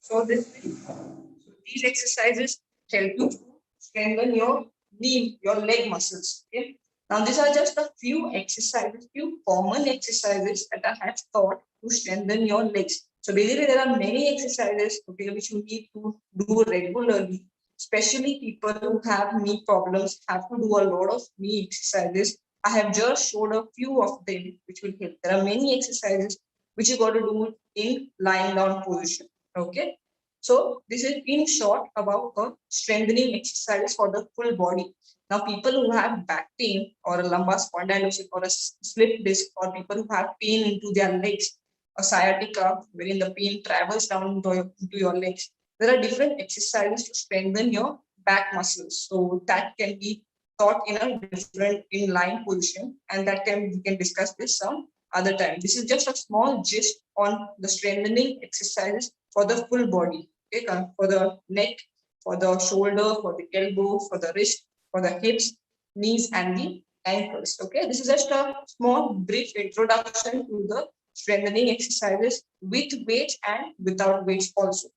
Speaker 2: So these exercises help you to strengthen your knee, your leg muscles. Okay. Now these are just a few exercises, few common exercises that I have taught to strengthen your legs. So basically, there are many exercises, okay, which you need to do regularly. Especially people who have knee problems have to do a lot of knee exercises. I have just showed a few of them, which will help. There are many exercises which you got to do in lying down position. Okay. So this is in short about a strengthening exercise for the full body. Now, people who have back pain or a lumbar spondylosis or a slip disc, or people who have pain into their legs, a sciatica, wherein the pain travels down into your legs, there are different exercises to strengthen your back muscles. So that can be taught in a different in line position, and that can we can discuss this some other time. This is just a small gist on the strengthening exercises for the full body. Okay, for the neck, for the shoulder, for the elbow, for the wrist, for the hips, knees, and the ankles. Okay, this is just a small brief introduction to the strengthening exercises with weights and without weights also.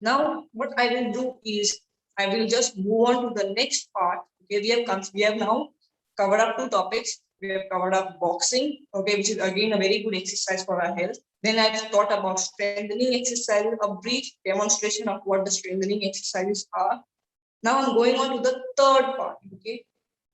Speaker 2: Now, what I will do is I will just move on to the next part. Okay, we have now covered up two topics. We have covered up boxing, okay, which is again a very good exercise for our health. Then I've thought about strengthening exercises, a brief demonstration of what the strengthening exercises are. Now I'm going on to the third part. Okay,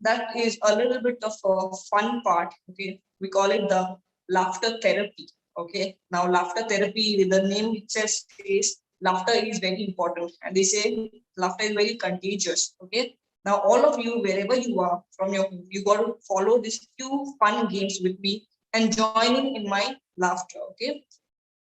Speaker 2: that is a little bit of a fun part. Okay, we call it the laughter therapy. Okay, now laughter therapy, the name itself says laughter is very important, and they say laughter is very contagious. Okay, now all of you, wherever you are from your home, you got to follow these few fun games with me and join in my laughter. Okay,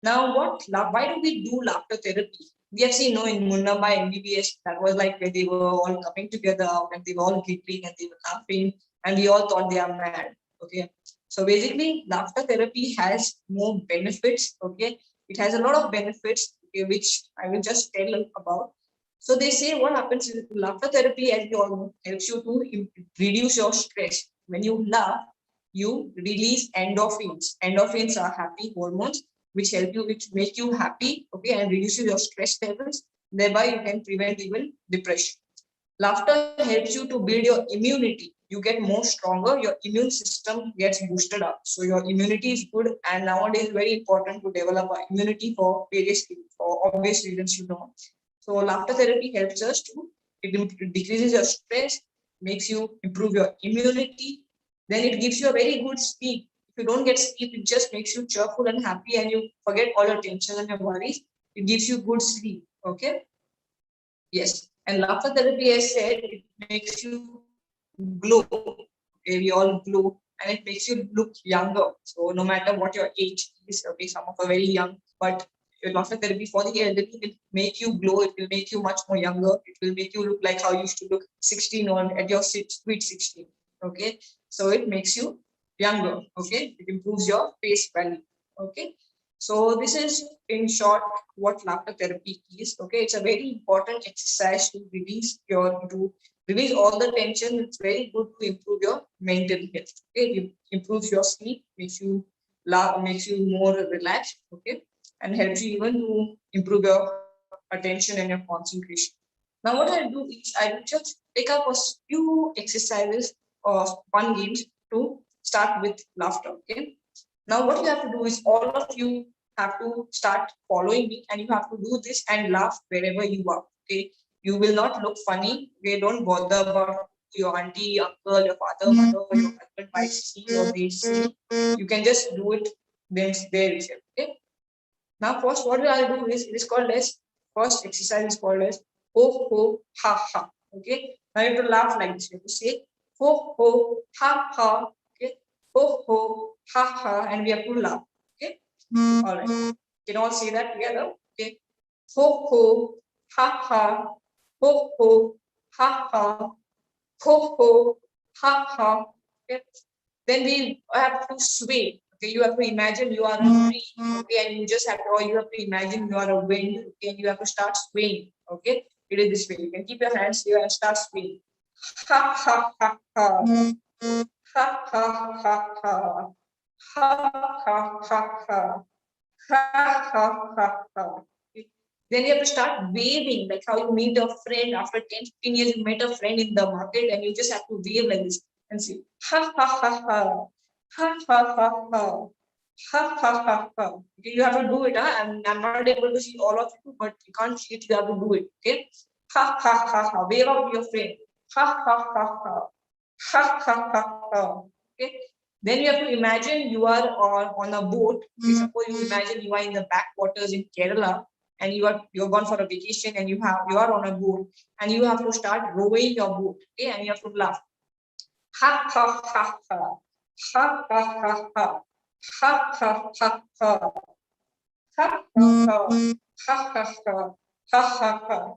Speaker 2: now why do we do laughter therapy? We have seen, in Mumbai MBBS, that was like where they were all coming together and they were all giggling and they were laughing and we all thought they are mad. Okay. So basically, laughter therapy has more benefits. Okay. It has a lot of benefits, okay, which I will just tell about. So they say what happens is laughter therapy, as you all know, helps you to reduce your stress. When you laugh, you release endorphins. Endorphins are happy hormones which help you, which make you happy, okay, and reduces your stress levels. Thereby, you can prevent even depression. Laughter helps you to build your immunity. You get more stronger, your immune system gets boosted up. So your immunity is good, and nowadays very important to develop our immunity for various for obvious reasons, So laughter therapy helps us to it decreases your stress, makes you improve your immunity. Then it gives you a very good sleep. If you don't get sleep, it just makes you cheerful and happy, and you forget all your tensions and your worries. It gives you good sleep. Okay. Yes. And laughter therapy, as said, it makes you glow. Okay, we all glow, and it makes you look younger. So no matter what your age is, okay, some of are very young, but your laughter therapy for the elderly will make you glow. It will make you much more younger. It will make you look like how you used to look 16 or at your sweet 16. Okay, so it makes you younger. Okay, it improves your face value. Okay, so this is in short what laughter therapy is. Okay, it's a very important exercise to release all the tension. It's very good to improve your mental health. Okay, it improves your sleep, makes you laugh, makes you more relaxed. Okay, and helps you even to improve your attention and your concentration. Now, what I do is I will just pick up a few exercises or fun games to start with laughter. Okay. Now, what you have to do is all of you have to start following me, and you have to do this and laugh wherever you are. Okay. You will not look funny. Okay. Don't bother about your auntie, uncle, your father, mother, your husband, wife, see or they see. You can just do it then there itself. Okay. Now, first, what I'll do is it is called as first exercise is called as ho ho ha ha. Okay. Now you have to laugh like this. You have to say ho ho ha ha. Okay. Ho ho ha ha, and we have to laugh. Okay. All right. Can all say that together? Okay. Ho ho ha ha. Ho ho ha ha. Ho ho ha ha. Okay. Then we have to sway. Okay, you have to imagine you are a tree, okay, and you just have to, or you have to imagine you are a wind, okay, and you have to start swaying, okay. It is this way. You can keep your hands here and start swaying. Ha ha ha ha. Ha ha ha ha. Ha ha ha ha. Ha ha ha ha. Then you have to start waving, like how you meet a friend after 10, 15 years. You met a friend in the market and you just have to wave like this and say, ha ha ha ha. Ha ha ha ha. Ha ha ha ha. Okay, you have to do it. I'm not able to see all of you, but you can't see it. You have to do it. Okay. Ha ha ha ha. Wave out your friend. Ha ha ha ha. Ha ha ha ha. Okay. Then you have to imagine you are on a boat. Okay, suppose you imagine you are in the backwaters in Kerala and you're gone for a vacation and you are on a boat and you have to start rowing your boat. Okay, and you have to laugh. Ha ha ha ha. Ha ha ha ha. Ha ha ha ha. Ha ha ha. Ha ha ha. Ha ha ha.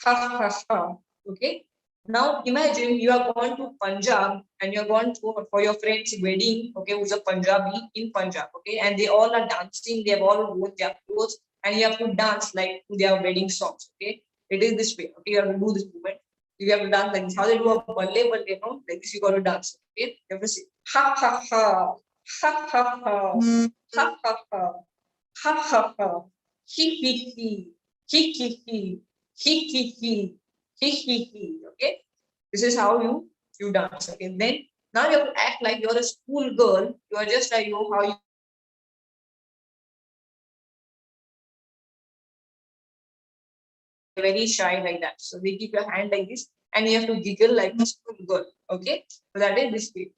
Speaker 2: Ha ha ha. Okay. Now imagine you are going to Punjab and you're going to for your friend's wedding, okay, who's a Punjabi in Punjab, okay, and they all are dancing, they have all worn their clothes, and you have to dance like to their wedding songs, okay. It is this way, okay, you have to do this movement. You have to dance like this. How they do a balle, no, like this you got to dance, okay. You have to say ha ha ha, ha ha ha, ha ha ha, ha ha ha, he he he, he he he, he he he. Okay, this is how you dance. Okay, then now you have to act like you're a school girl. You are just like how you very shy like that. So they keep your hand like this, and you have to giggle like a school girl. Okay, so that is this way.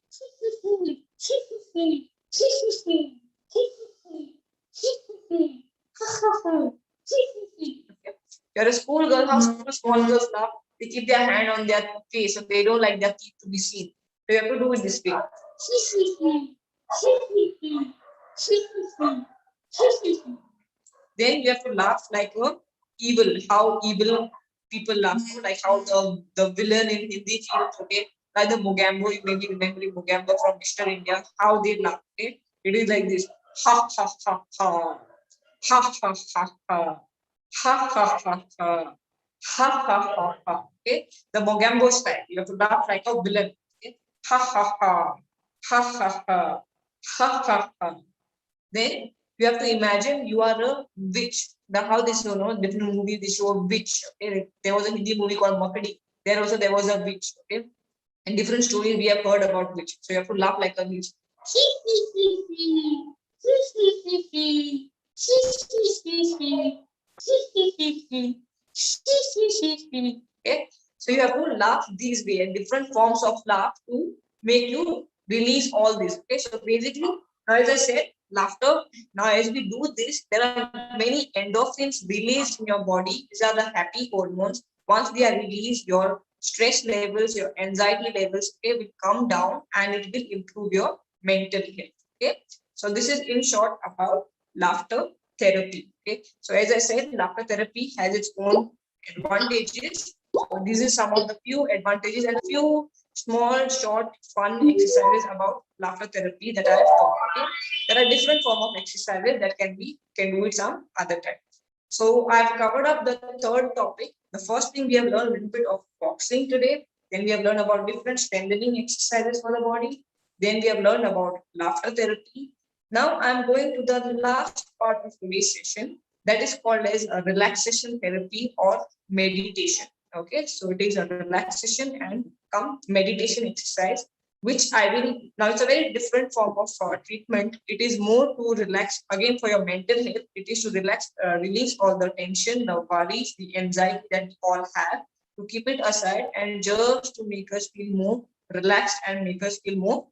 Speaker 2: You're a school girl. How small girls laugh? They keep their hand on their face, so they don't like their teeth to be seen. So you have to do it this way. Then you have to laugh like a evil. How evil people laugh, like how the villain in Hindi feels. Okay, like the Mogambo. You may be remembering Mogambo from Mr. India. How they laugh. Okay, it is like this. Ha ha ha ha. Ha ha ha ha. Ha ha ha ha. Ha ha ha ha. Okay, the Mogambo style. You have to laugh like a villain. Okay, ha ha ha. Ha ha ha. Ha ha ha. Then you have to imagine you are a witch. Now how this different movie they show a witch. Okay, there was a Hindi movie called Makadi. There was a witch. Okay, and different stories we have heard about witch. So you have to laugh like a witch. Okay, so you have to laugh these way and different forms of laugh to make you release all this. Okay, so basically, now as I said, laughter. Now as we do this, there are many endorphins released in your body. These are the happy hormones. Once they are released, your stress levels, your anxiety levels, okay, will come down and it will improve your mental health. Okay, so this is in short about laughter therapy. Okay, so as I said, laughter therapy has its own advantages. So these are some of the few advantages and a few small, short, fun exercises about laughter therapy that I have taught. Okay, there are different form of exercises that can do it some other time. So I've covered up the third topic. The first thing we have learned a little bit of boxing today. Then we have learned about different strengthening exercises for the body. Then we have learned about laughter therapy. Now I'm going to the last part of today's session, that is called as a relaxation therapy or meditation. Okay, so it is a relaxation and meditation exercise, which I will now. It's a very different form of treatment. It is more to relax again for your mental health. It is to relax, release all the tension, the worries, the anxiety that we all have, to keep it aside and just to make us feel more relaxed and make us feel more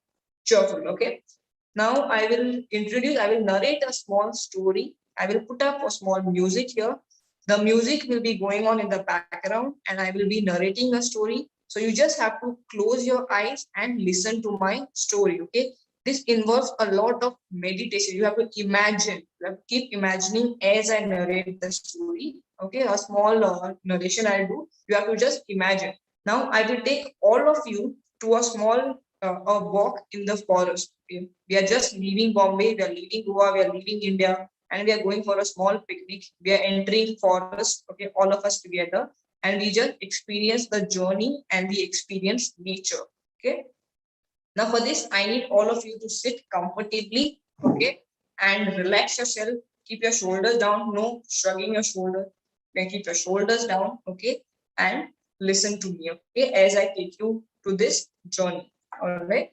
Speaker 2: cheerful. Okay. Now I will narrate a small story. I will put up a small music here. The music will be going on in the background and I will be narrating a story. So you just have to close your eyes and listen to my story. Okay. This involves a lot of meditation. You have to imagine, you have to keep imagining as I narrate the story. Okay. A small narration I'll do. You have to just imagine. Now I will take all of you to a small a walk in the forest. Okay? We are just leaving Bombay, we are leaving Goa, we are leaving India, and we are going for a small picnic. We are entering forest, okay, all of us together, and we just experience the journey and we experience nature. Okay. Now for this, I need all of you to sit comfortably, okay, and relax yourself. Keep your shoulders down, no shrugging your shoulder. Then keep your shoulders down, okay, and listen to me, okay, as I take you to this journey. All right.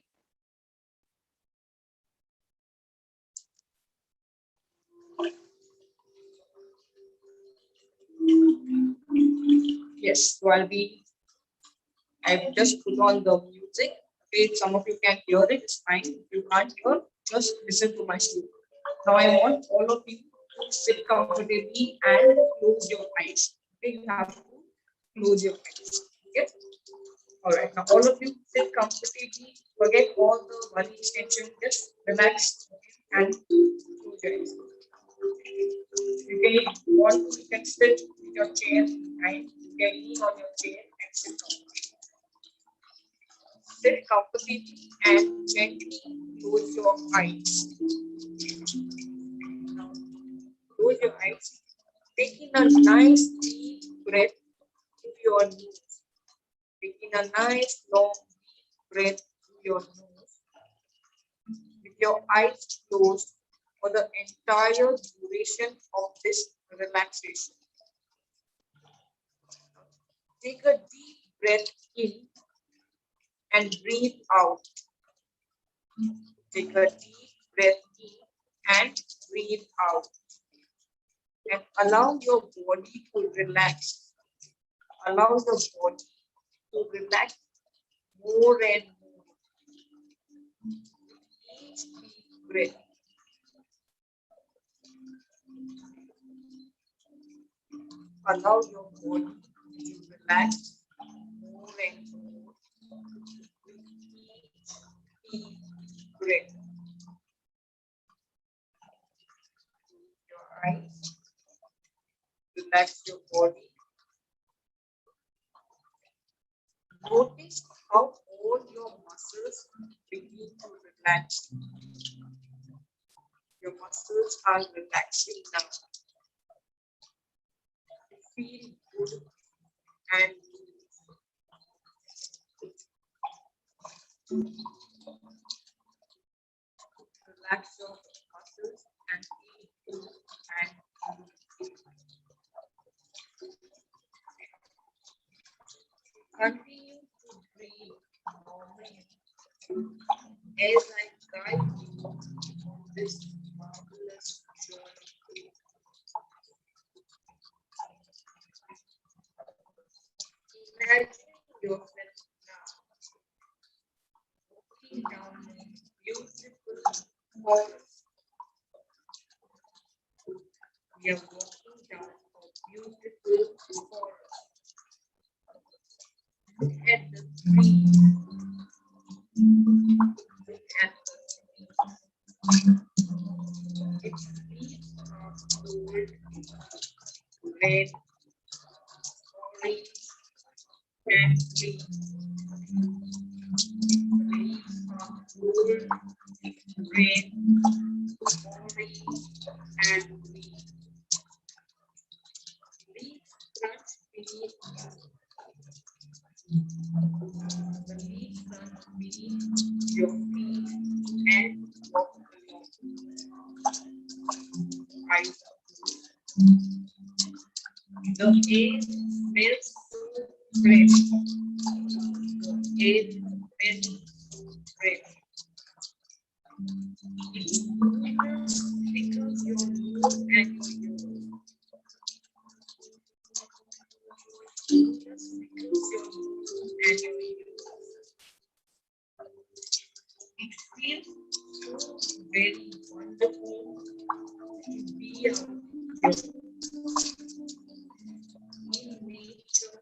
Speaker 2: Yes, so I've just put on the music. Okay, some of you can hear it, it's fine. If you can't hear, just listen to my story. Now I want all of you to sit comfortably and close your eyes. Okay, you have to close your eyes. Okay. All right. Now all of you sit comfortably. Forget all the worries, tension. Just relax and close your eyes. You can, if you want to, you can sit with your chair behind. You can lean on your chair and sit down. Sit comfortably and gently close your eyes. Now, close your eyes. Taking a nice deep breath through your nose. Taking a nice long deep breath through your nose. With your eyes closed for the entire duration of this relaxation. Take a deep breath in and breathe out. Take a deep breath in and breathe out. And allow your body to relax. Allow the body to relax more and more. Each deep breath. Allow your body to relax more and more. Each deep breath. Your eyes. Relax your body. Notice how all your muscles begin to relax. Your muscles are relaxing now. Feel good and relax your muscles and feel good and continue to breathe normally as I guide you on this marvelous journey. Imagine yourself now walking down a beautiful forest. We are walking down a beautiful forest. Look at the trees. Look at the trees. Its leaves are gold, red, orange, and green. Leaves are gold, red, orange, and green. Leaves crunch beneath you. The leaves crunch beneath your feet and walk along. Eyes up. The air smells so fresh. The air smells so fresh. Its coolness tickles your nose and your ears. Just tickles your nose and your ears. It feels so very wonderful to be out here in nature.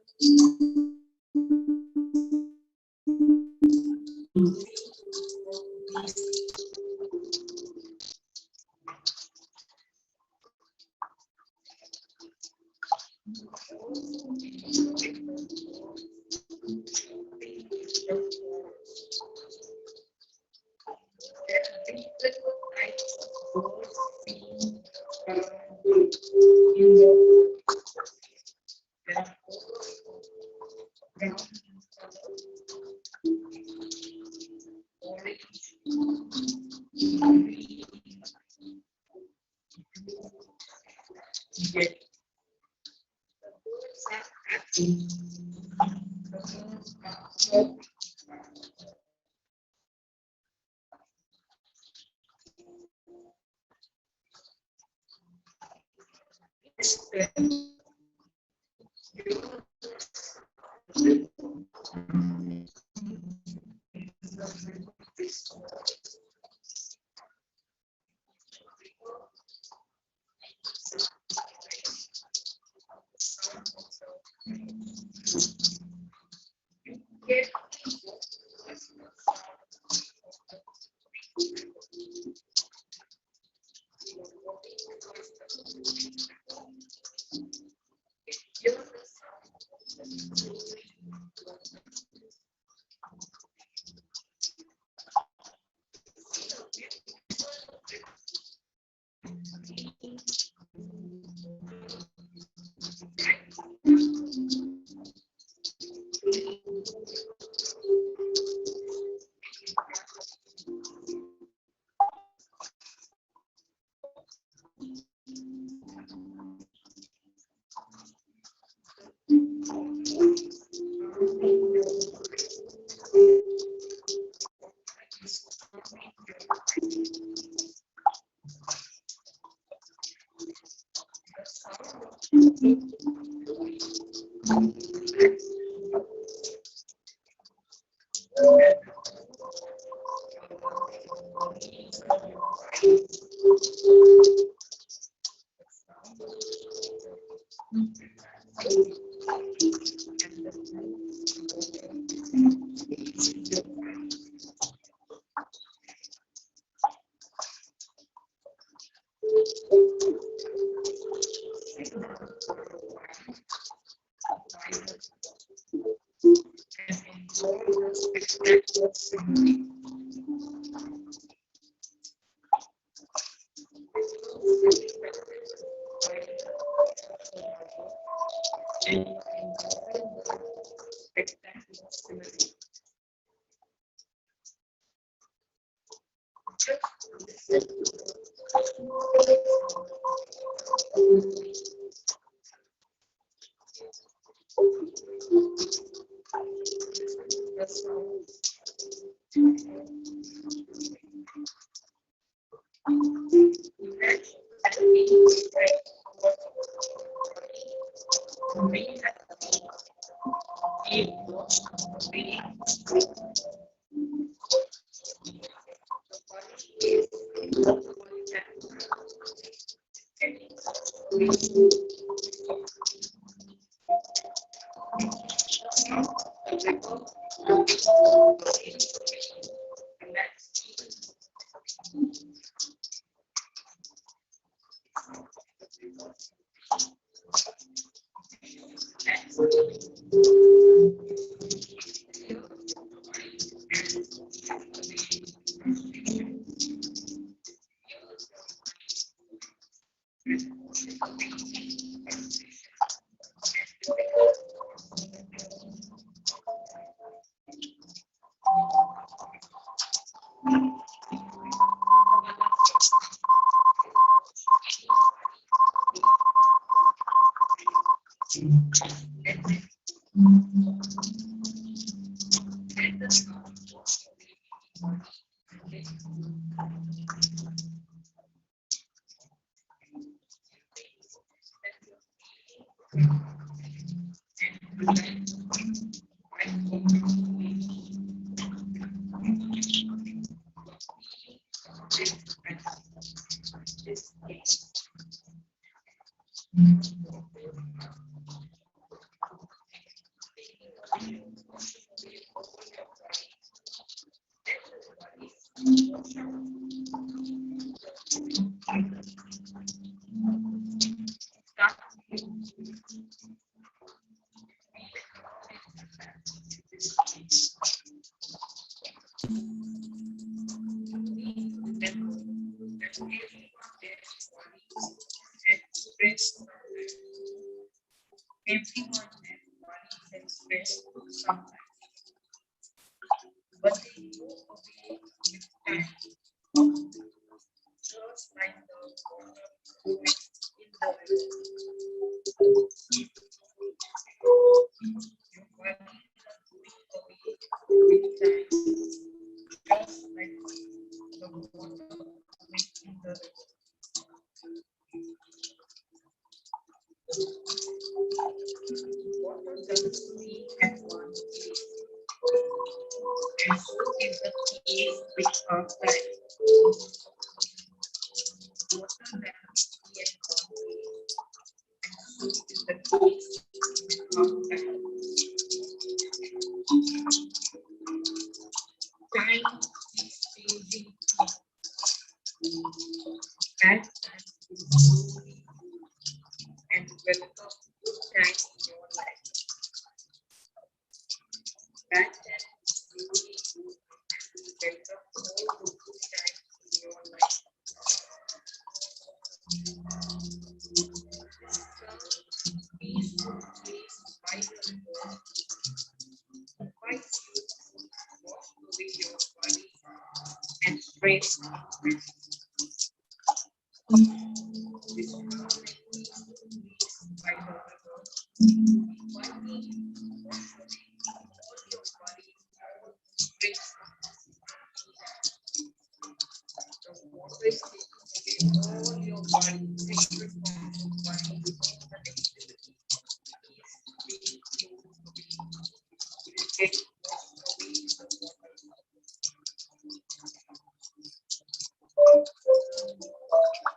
Speaker 2: Everyone and body can stress sometimes, but they Just like the water moving in the river. Your body is moving away with time, just like the water moving in the river. Water doesn't stay at one place, and so is the case with our life. Water doesn't stay at one place, and so is the case with our life. Time is changing at times slowly, and welcome good times in your life. Bad times slowly go and welcome all the good times in your life. This calm, peaceful place by the river invites you to wash away your body and stress. This calm and peaceful place by the river inviting you to wash away all your body, all stress. The water is taking away all your body, sacred parts of body, all the negativity is being closed away. It is getting washed away in the water.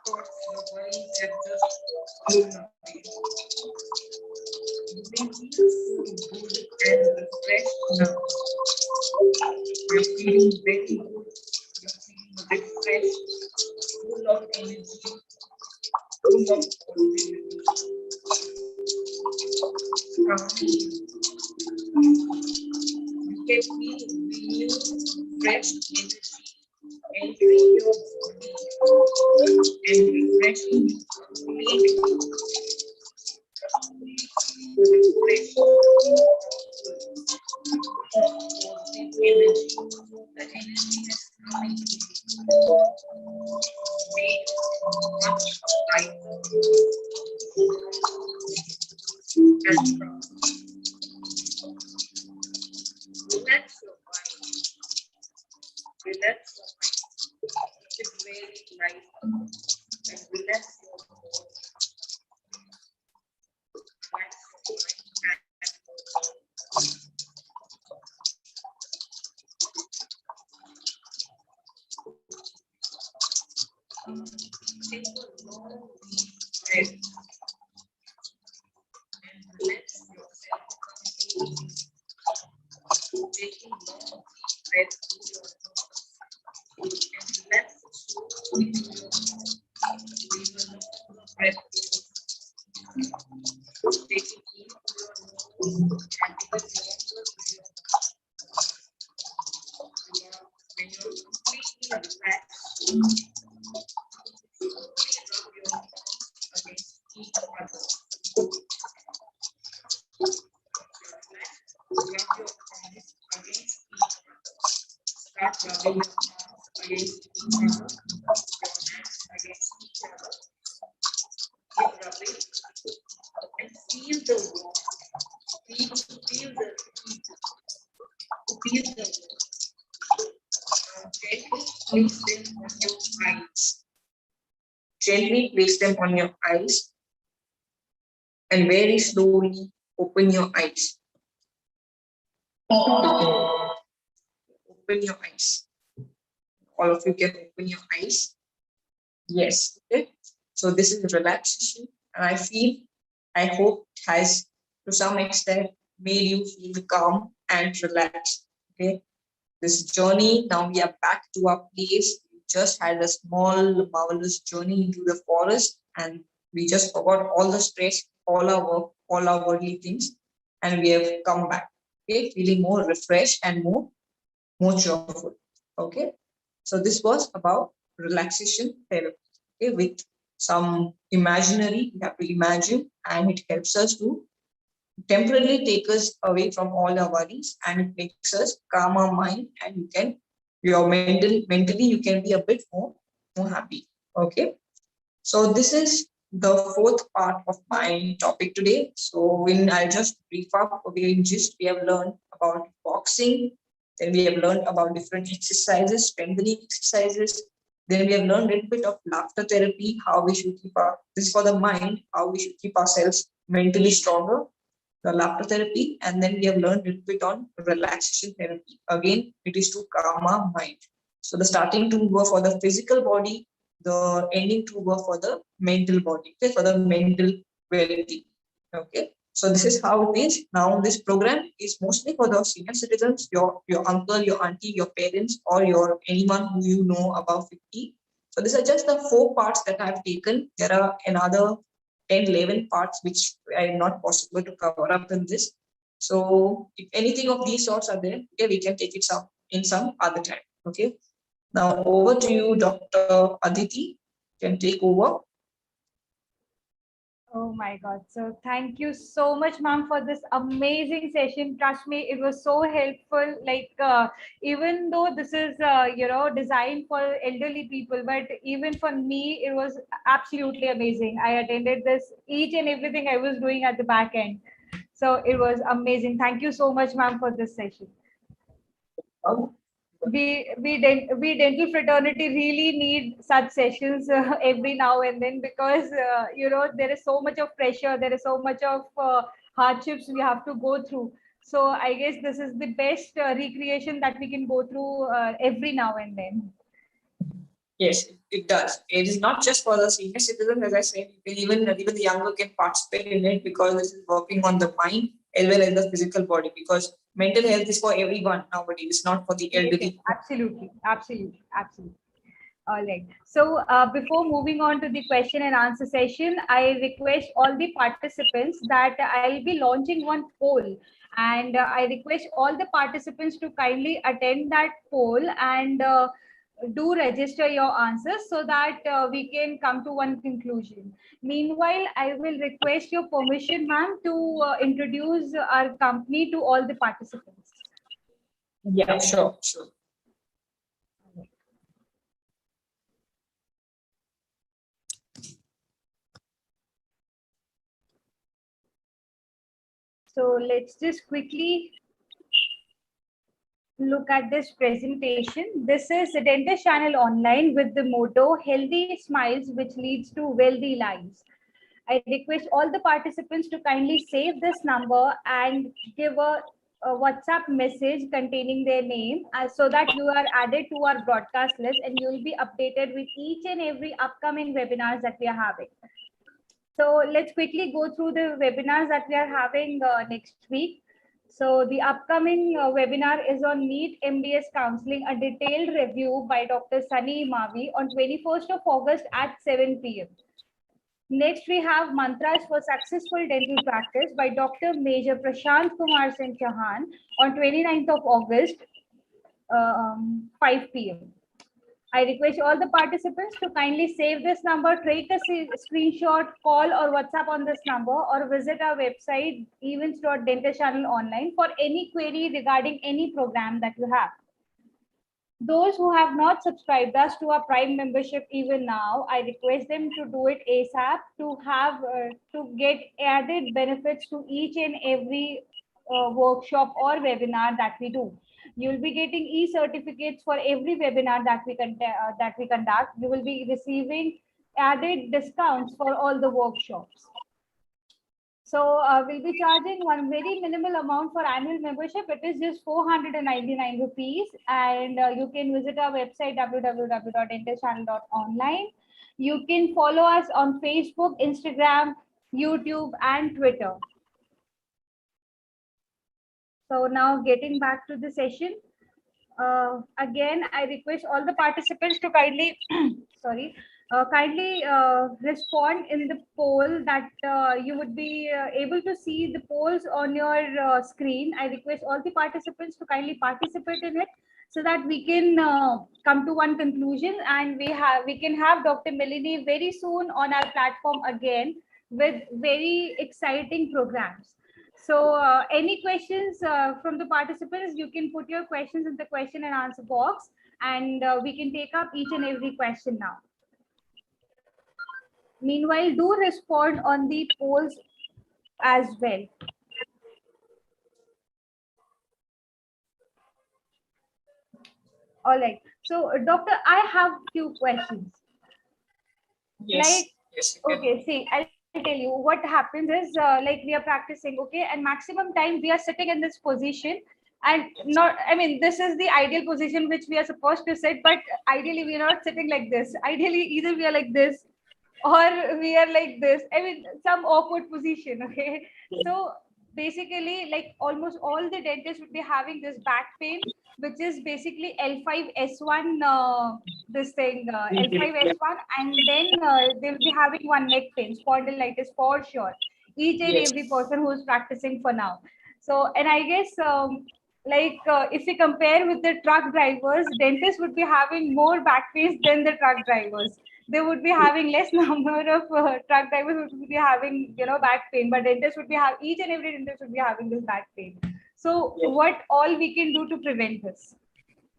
Speaker 2: Thoughts, your worries have just flown away. You may feel so good and refreshed now. You're feeling very good. You're feeling refreshed, full of energy, full of positivity. You can feel renewed, fresh energy entering your body and refreshing you completely. Refreshed, positive energy. The energy that's coming to you made much lighter and strong. Relax your mind. Relax your mind. Keep it very light and relax your body. Relax your mind and body. Take a long deep breath and relax yourself completely. Taking long deep breath through your nose and relax slowly through your mouth. Leave a longer breath through. Taking in through your nose and even longer through your mouth. When you're completely relaxed, slowly rub your palms against each other. Rub your palms against each other. Start rubbing your palms against each other, your hands against each other. Keep rubbing and feel the warmth. Feel the heat. Feel the warmth. Now gently place them on your eyes. Gently place them on your eyes and very slowly open your eyes. Open your eyes. All of you can open your eyes. Yes. Okay. So this is relaxation, and I hope it has to some extent made you feel calm and relaxed. Okay. This journey, now we are back to our place. We just had a small, marvelous journey into the forest, and we just forgot all the stress, all our work, all our worldly things, and we have come back. Okay, feeling more refreshed and more cheerful. Okay, so this was about relaxation therapy. Okay, with some imaginary, we have to imagine, and it helps us to temporarily take us away from all our worries, and it makes us calm our mind, and you can your mentally you can be a bit more happy. Okay. So this is the fourth part of my topic today. So when I just brief up, we have learned about boxing, then we have learned about different exercises, strengthening exercises. Then we have learned a little bit of laughter therapy, how we should keep this is for the mind, how we should keep ourselves mentally stronger, the laughter therapy, and then we have learned a little bit on relaxation therapy. Again, it is to calm our mind. So the starting two were for the physical body, the ending two were for the mental body, okay, for the mental well-being. Okay. So this is how it is. Now this program is mostly for the senior citizens, your uncle, your auntie, your parents, or your anyone who you know above 50. So these are just the 4 parts that I've taken. There are another 10, 11 parts which are not possible to cover up in this. So if anything of these sorts are there, okay, we can take it in some other time. Okay. Now over to you, Dr. Aditi. You can take over.
Speaker 1: Oh my God. So thank you so much, ma'am, for this amazing session. Trust me, it was so helpful. Like, even though this is, designed for elderly people, but even for me, it was absolutely amazing. I attended this, each and everything I was doing at the back end. So it was amazing. Thank you so much, ma'am, for this session. We dental fraternity really need such sessions every now and then, because there is so much of pressure, there is so much of hardships we have to go through. So I guess this is the best recreation that we can go through every now and then.
Speaker 2: Yes, it does. It is not just for the senior citizen, as I said. Even the younger can participate in it, because this is working on the mind as well as the physical body. Because mental health is for everyone nowadays. It's not for the
Speaker 1: Yes, yes,
Speaker 2: elderly.
Speaker 1: absolutely, absolutely, absolutely. All right. So before moving on to the question and answer session, I request all the participants that I'll be launching one poll, and I request all the participants to kindly attend that poll and do register your answers, so that we can come to one conclusion. Meanwhile, I will request your permission, ma'am, to introduce our company to all the participants.
Speaker 2: Yeah, sure, sure.
Speaker 1: So let's just quickly look at this presentation. This is the Dentist Channel Online with the motto Healthy Smiles Which Leads to Wealthy Lives. I request all the participants to kindly save this number and give a WhatsApp message containing their name, so that you are added to our broadcast list and you will be updated with each and every upcoming webinars that we are having. So let's quickly go through the webinars that we are having next week. So the upcoming webinar is on NEET MDS Counseling, a detailed review by Dr. Sunny Mavi on 21st of August at 7 p.m. Next, we have Mantras for Successful Dental Practice by Dr. Major Prashant Kumar Singh Chauhan on 29th of August, 5 p.m. I request all the participants to kindly save this number, take a screenshot, call or WhatsApp on this number, or visit our website events.DentistChannel.Online for any query regarding any program that you have. Those who have not subscribed us to our Prime membership even now, I request them to do it ASAP to have to get added benefits to each and every workshop or webinar that we do. You'll be getting e-certificates for every webinar that we conduct. You will be receiving added discounts for all the workshops. So we'll be charging one very minimal amount for annual membership. It is just 499 rupees. And you can visit our website, www.DentistChannel.Online. You can follow us on Facebook, Instagram, YouTube, and Twitter. So now getting back to the session. Again, I request all the participants to kindly, kindly respond in the poll that you would be able to see the polls on your screen. I request all the participants to kindly participate in it, so that we can come to one conclusion, and we can have Dr. Melanie very soon on our platform again with very exciting programs. So any questions from the participants, you can put your questions in the question and answer box. and we can take up each and every question now. Meanwhile, do respond on the polls as well. All right. So, doctor, I have few questions.
Speaker 2: Yes.
Speaker 1: Like,
Speaker 2: Yes.
Speaker 1: okay, see, I'll tell you what happens is like we are practicing, okay, and maximum time we are sitting in this position, and not, I mean, this is the ideal position which we are supposed to sit, but ideally we are not sitting like this. Ideally, either we are like this or we are like this. I mean, some awkward position, okay. So basically, like almost all the dentists would be having this back pain, which is basically L5S1, this thing,
Speaker 2: Yeah.
Speaker 1: L5S1, and then they will be having one neck pain, spondylitis for sure. Each and
Speaker 2: Yes.
Speaker 1: every person who is practicing for now. So, and I guess if we compare with the truck drivers, dentists would be having more back pains than the truck drivers. They would be having less number of truck drivers would be having, you know, back pain, but dentists would be each and every dentist would be having this back pain. So
Speaker 2: Yes.
Speaker 1: what all we can do to prevent this?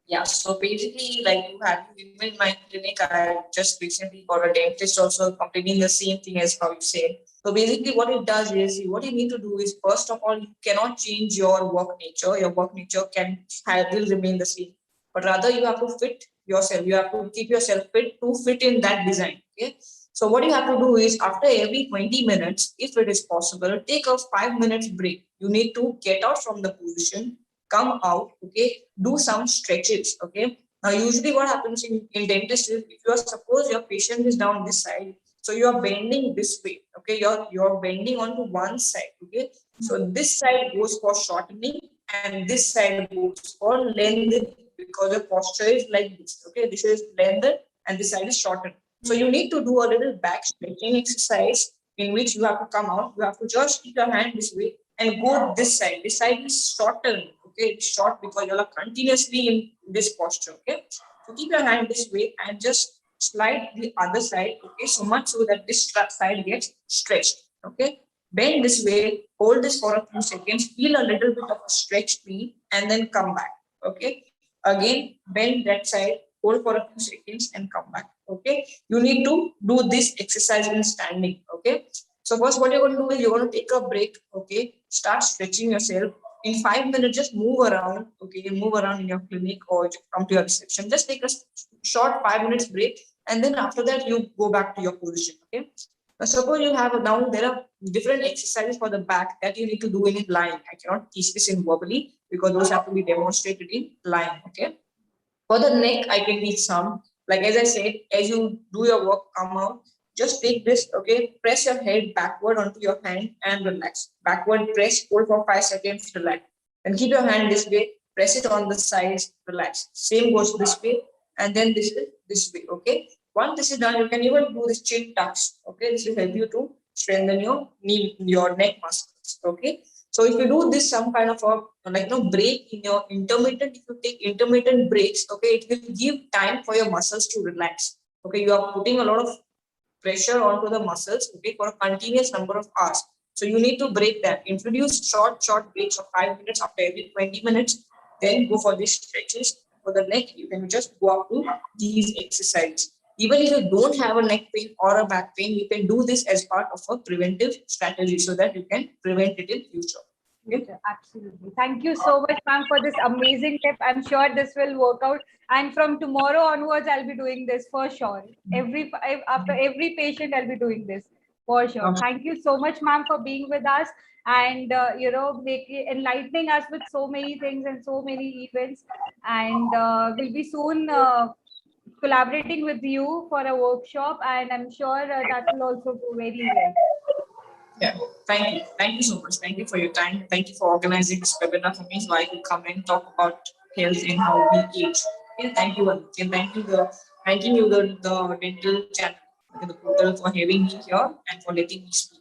Speaker 2: Yeah, so basically, like you had even in my clinic, I just recently got a dentist also completing the same thing as how you said. So basically, what it does is what you need to do is first of all, you cannot change your work nature. Your work nature will remain the same, but rather you have to fit yourself. You have to keep yourself fit to fit in that design. Okay. So what you have to do is after every 20 minutes, if it is possible, take a 5 minutes break. You need to get out from the position, come out, okay, do some stretches, okay. Now usually what happens in dentist is if you are suppose your patient is down this side, so you are bending this way, okay, you're bending onto one side, okay. So this side goes for shortening and this side goes for lengthening because your posture is like this, okay, this is lengthened and this side is shortened. So you need to do a little back stretching exercise in which you have to come out, you have to just keep your hand this way and go this side. This side is shortened, okay, it's short because you are continuously in this posture, okay. So keep your hand this way and just slide the other side, okay, so much so that this side gets stretched, okay. Bend this way, hold this for a few seconds, feel a little bit of a stretch pain, and then come back, okay. Again, bend that side, hold for a few seconds, and come back, okay. You need to do this exercise in standing, okay. So first, what you're going to do is you're going to take a break, okay. Start stretching yourself. In 5 minutes, just move around, okay. Move around in your clinic or come to your reception. Just take a short 5 minutes break, and then after that, you go back to your position, okay. Now, suppose you have now there are different exercises for the back that you need to do in lying. I cannot teach this in verbally because those have to be demonstrated in lying, okay. For the neck, I can teach some. Like as I said, as you do your work, come out, just take this, okay, press your head backward onto your hand and relax. Backward press, hold for 5 seconds, relax. And keep your hand this way, press it on the sides, relax. Same goes this way, and then this is this way, okay. Once this is done, you can even do this chin tucks, okay. This will help you to strengthen your knee, your neck muscles, okay. So if you do this some kind of a break in your intermittent, if you take intermittent breaks, okay, it will give time for your muscles to relax. Okay, you are putting a lot of pressure onto the muscles, okay, for a continuous number of hours. So you need to break that. Introduce short breaks of 5 minutes after every 20 minutes. Then go for these stretches. For the neck, you can just go up to these exercises. Even if you don't have a neck pain or a back pain, you can do this as part of a preventive strategy so that you can prevent it in future. Okay?
Speaker 1: Absolutely. Thank you so much, ma'am, for this amazing tip. I'm sure this will work out. And from tomorrow onwards, I'll be doing this for sure. After every patient, I'll be doing this for sure. Thank you so much, ma'am, for being with us and enlightening us with so many things and so many events. And we'll be soon collaborating with you for a workshop, and I'm sure that will also go very well.
Speaker 2: Yeah, thank you. Thank you so much. Thank you for your time. Thank you for organizing this webinar for me so I could come and talk about health and how we age. Okay, thank you. And thanking you the dental channel, the portal for having me here and for letting me speak.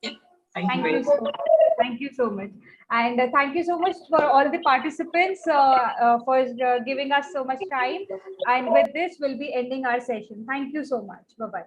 Speaker 2: Okay, thank you
Speaker 1: Thank
Speaker 2: very
Speaker 1: you
Speaker 2: much.
Speaker 1: so much. Thank you so much. And thank you so much for all the participants for giving us so much time. And with this, we'll be ending our session. Thank you so much. Bye-bye.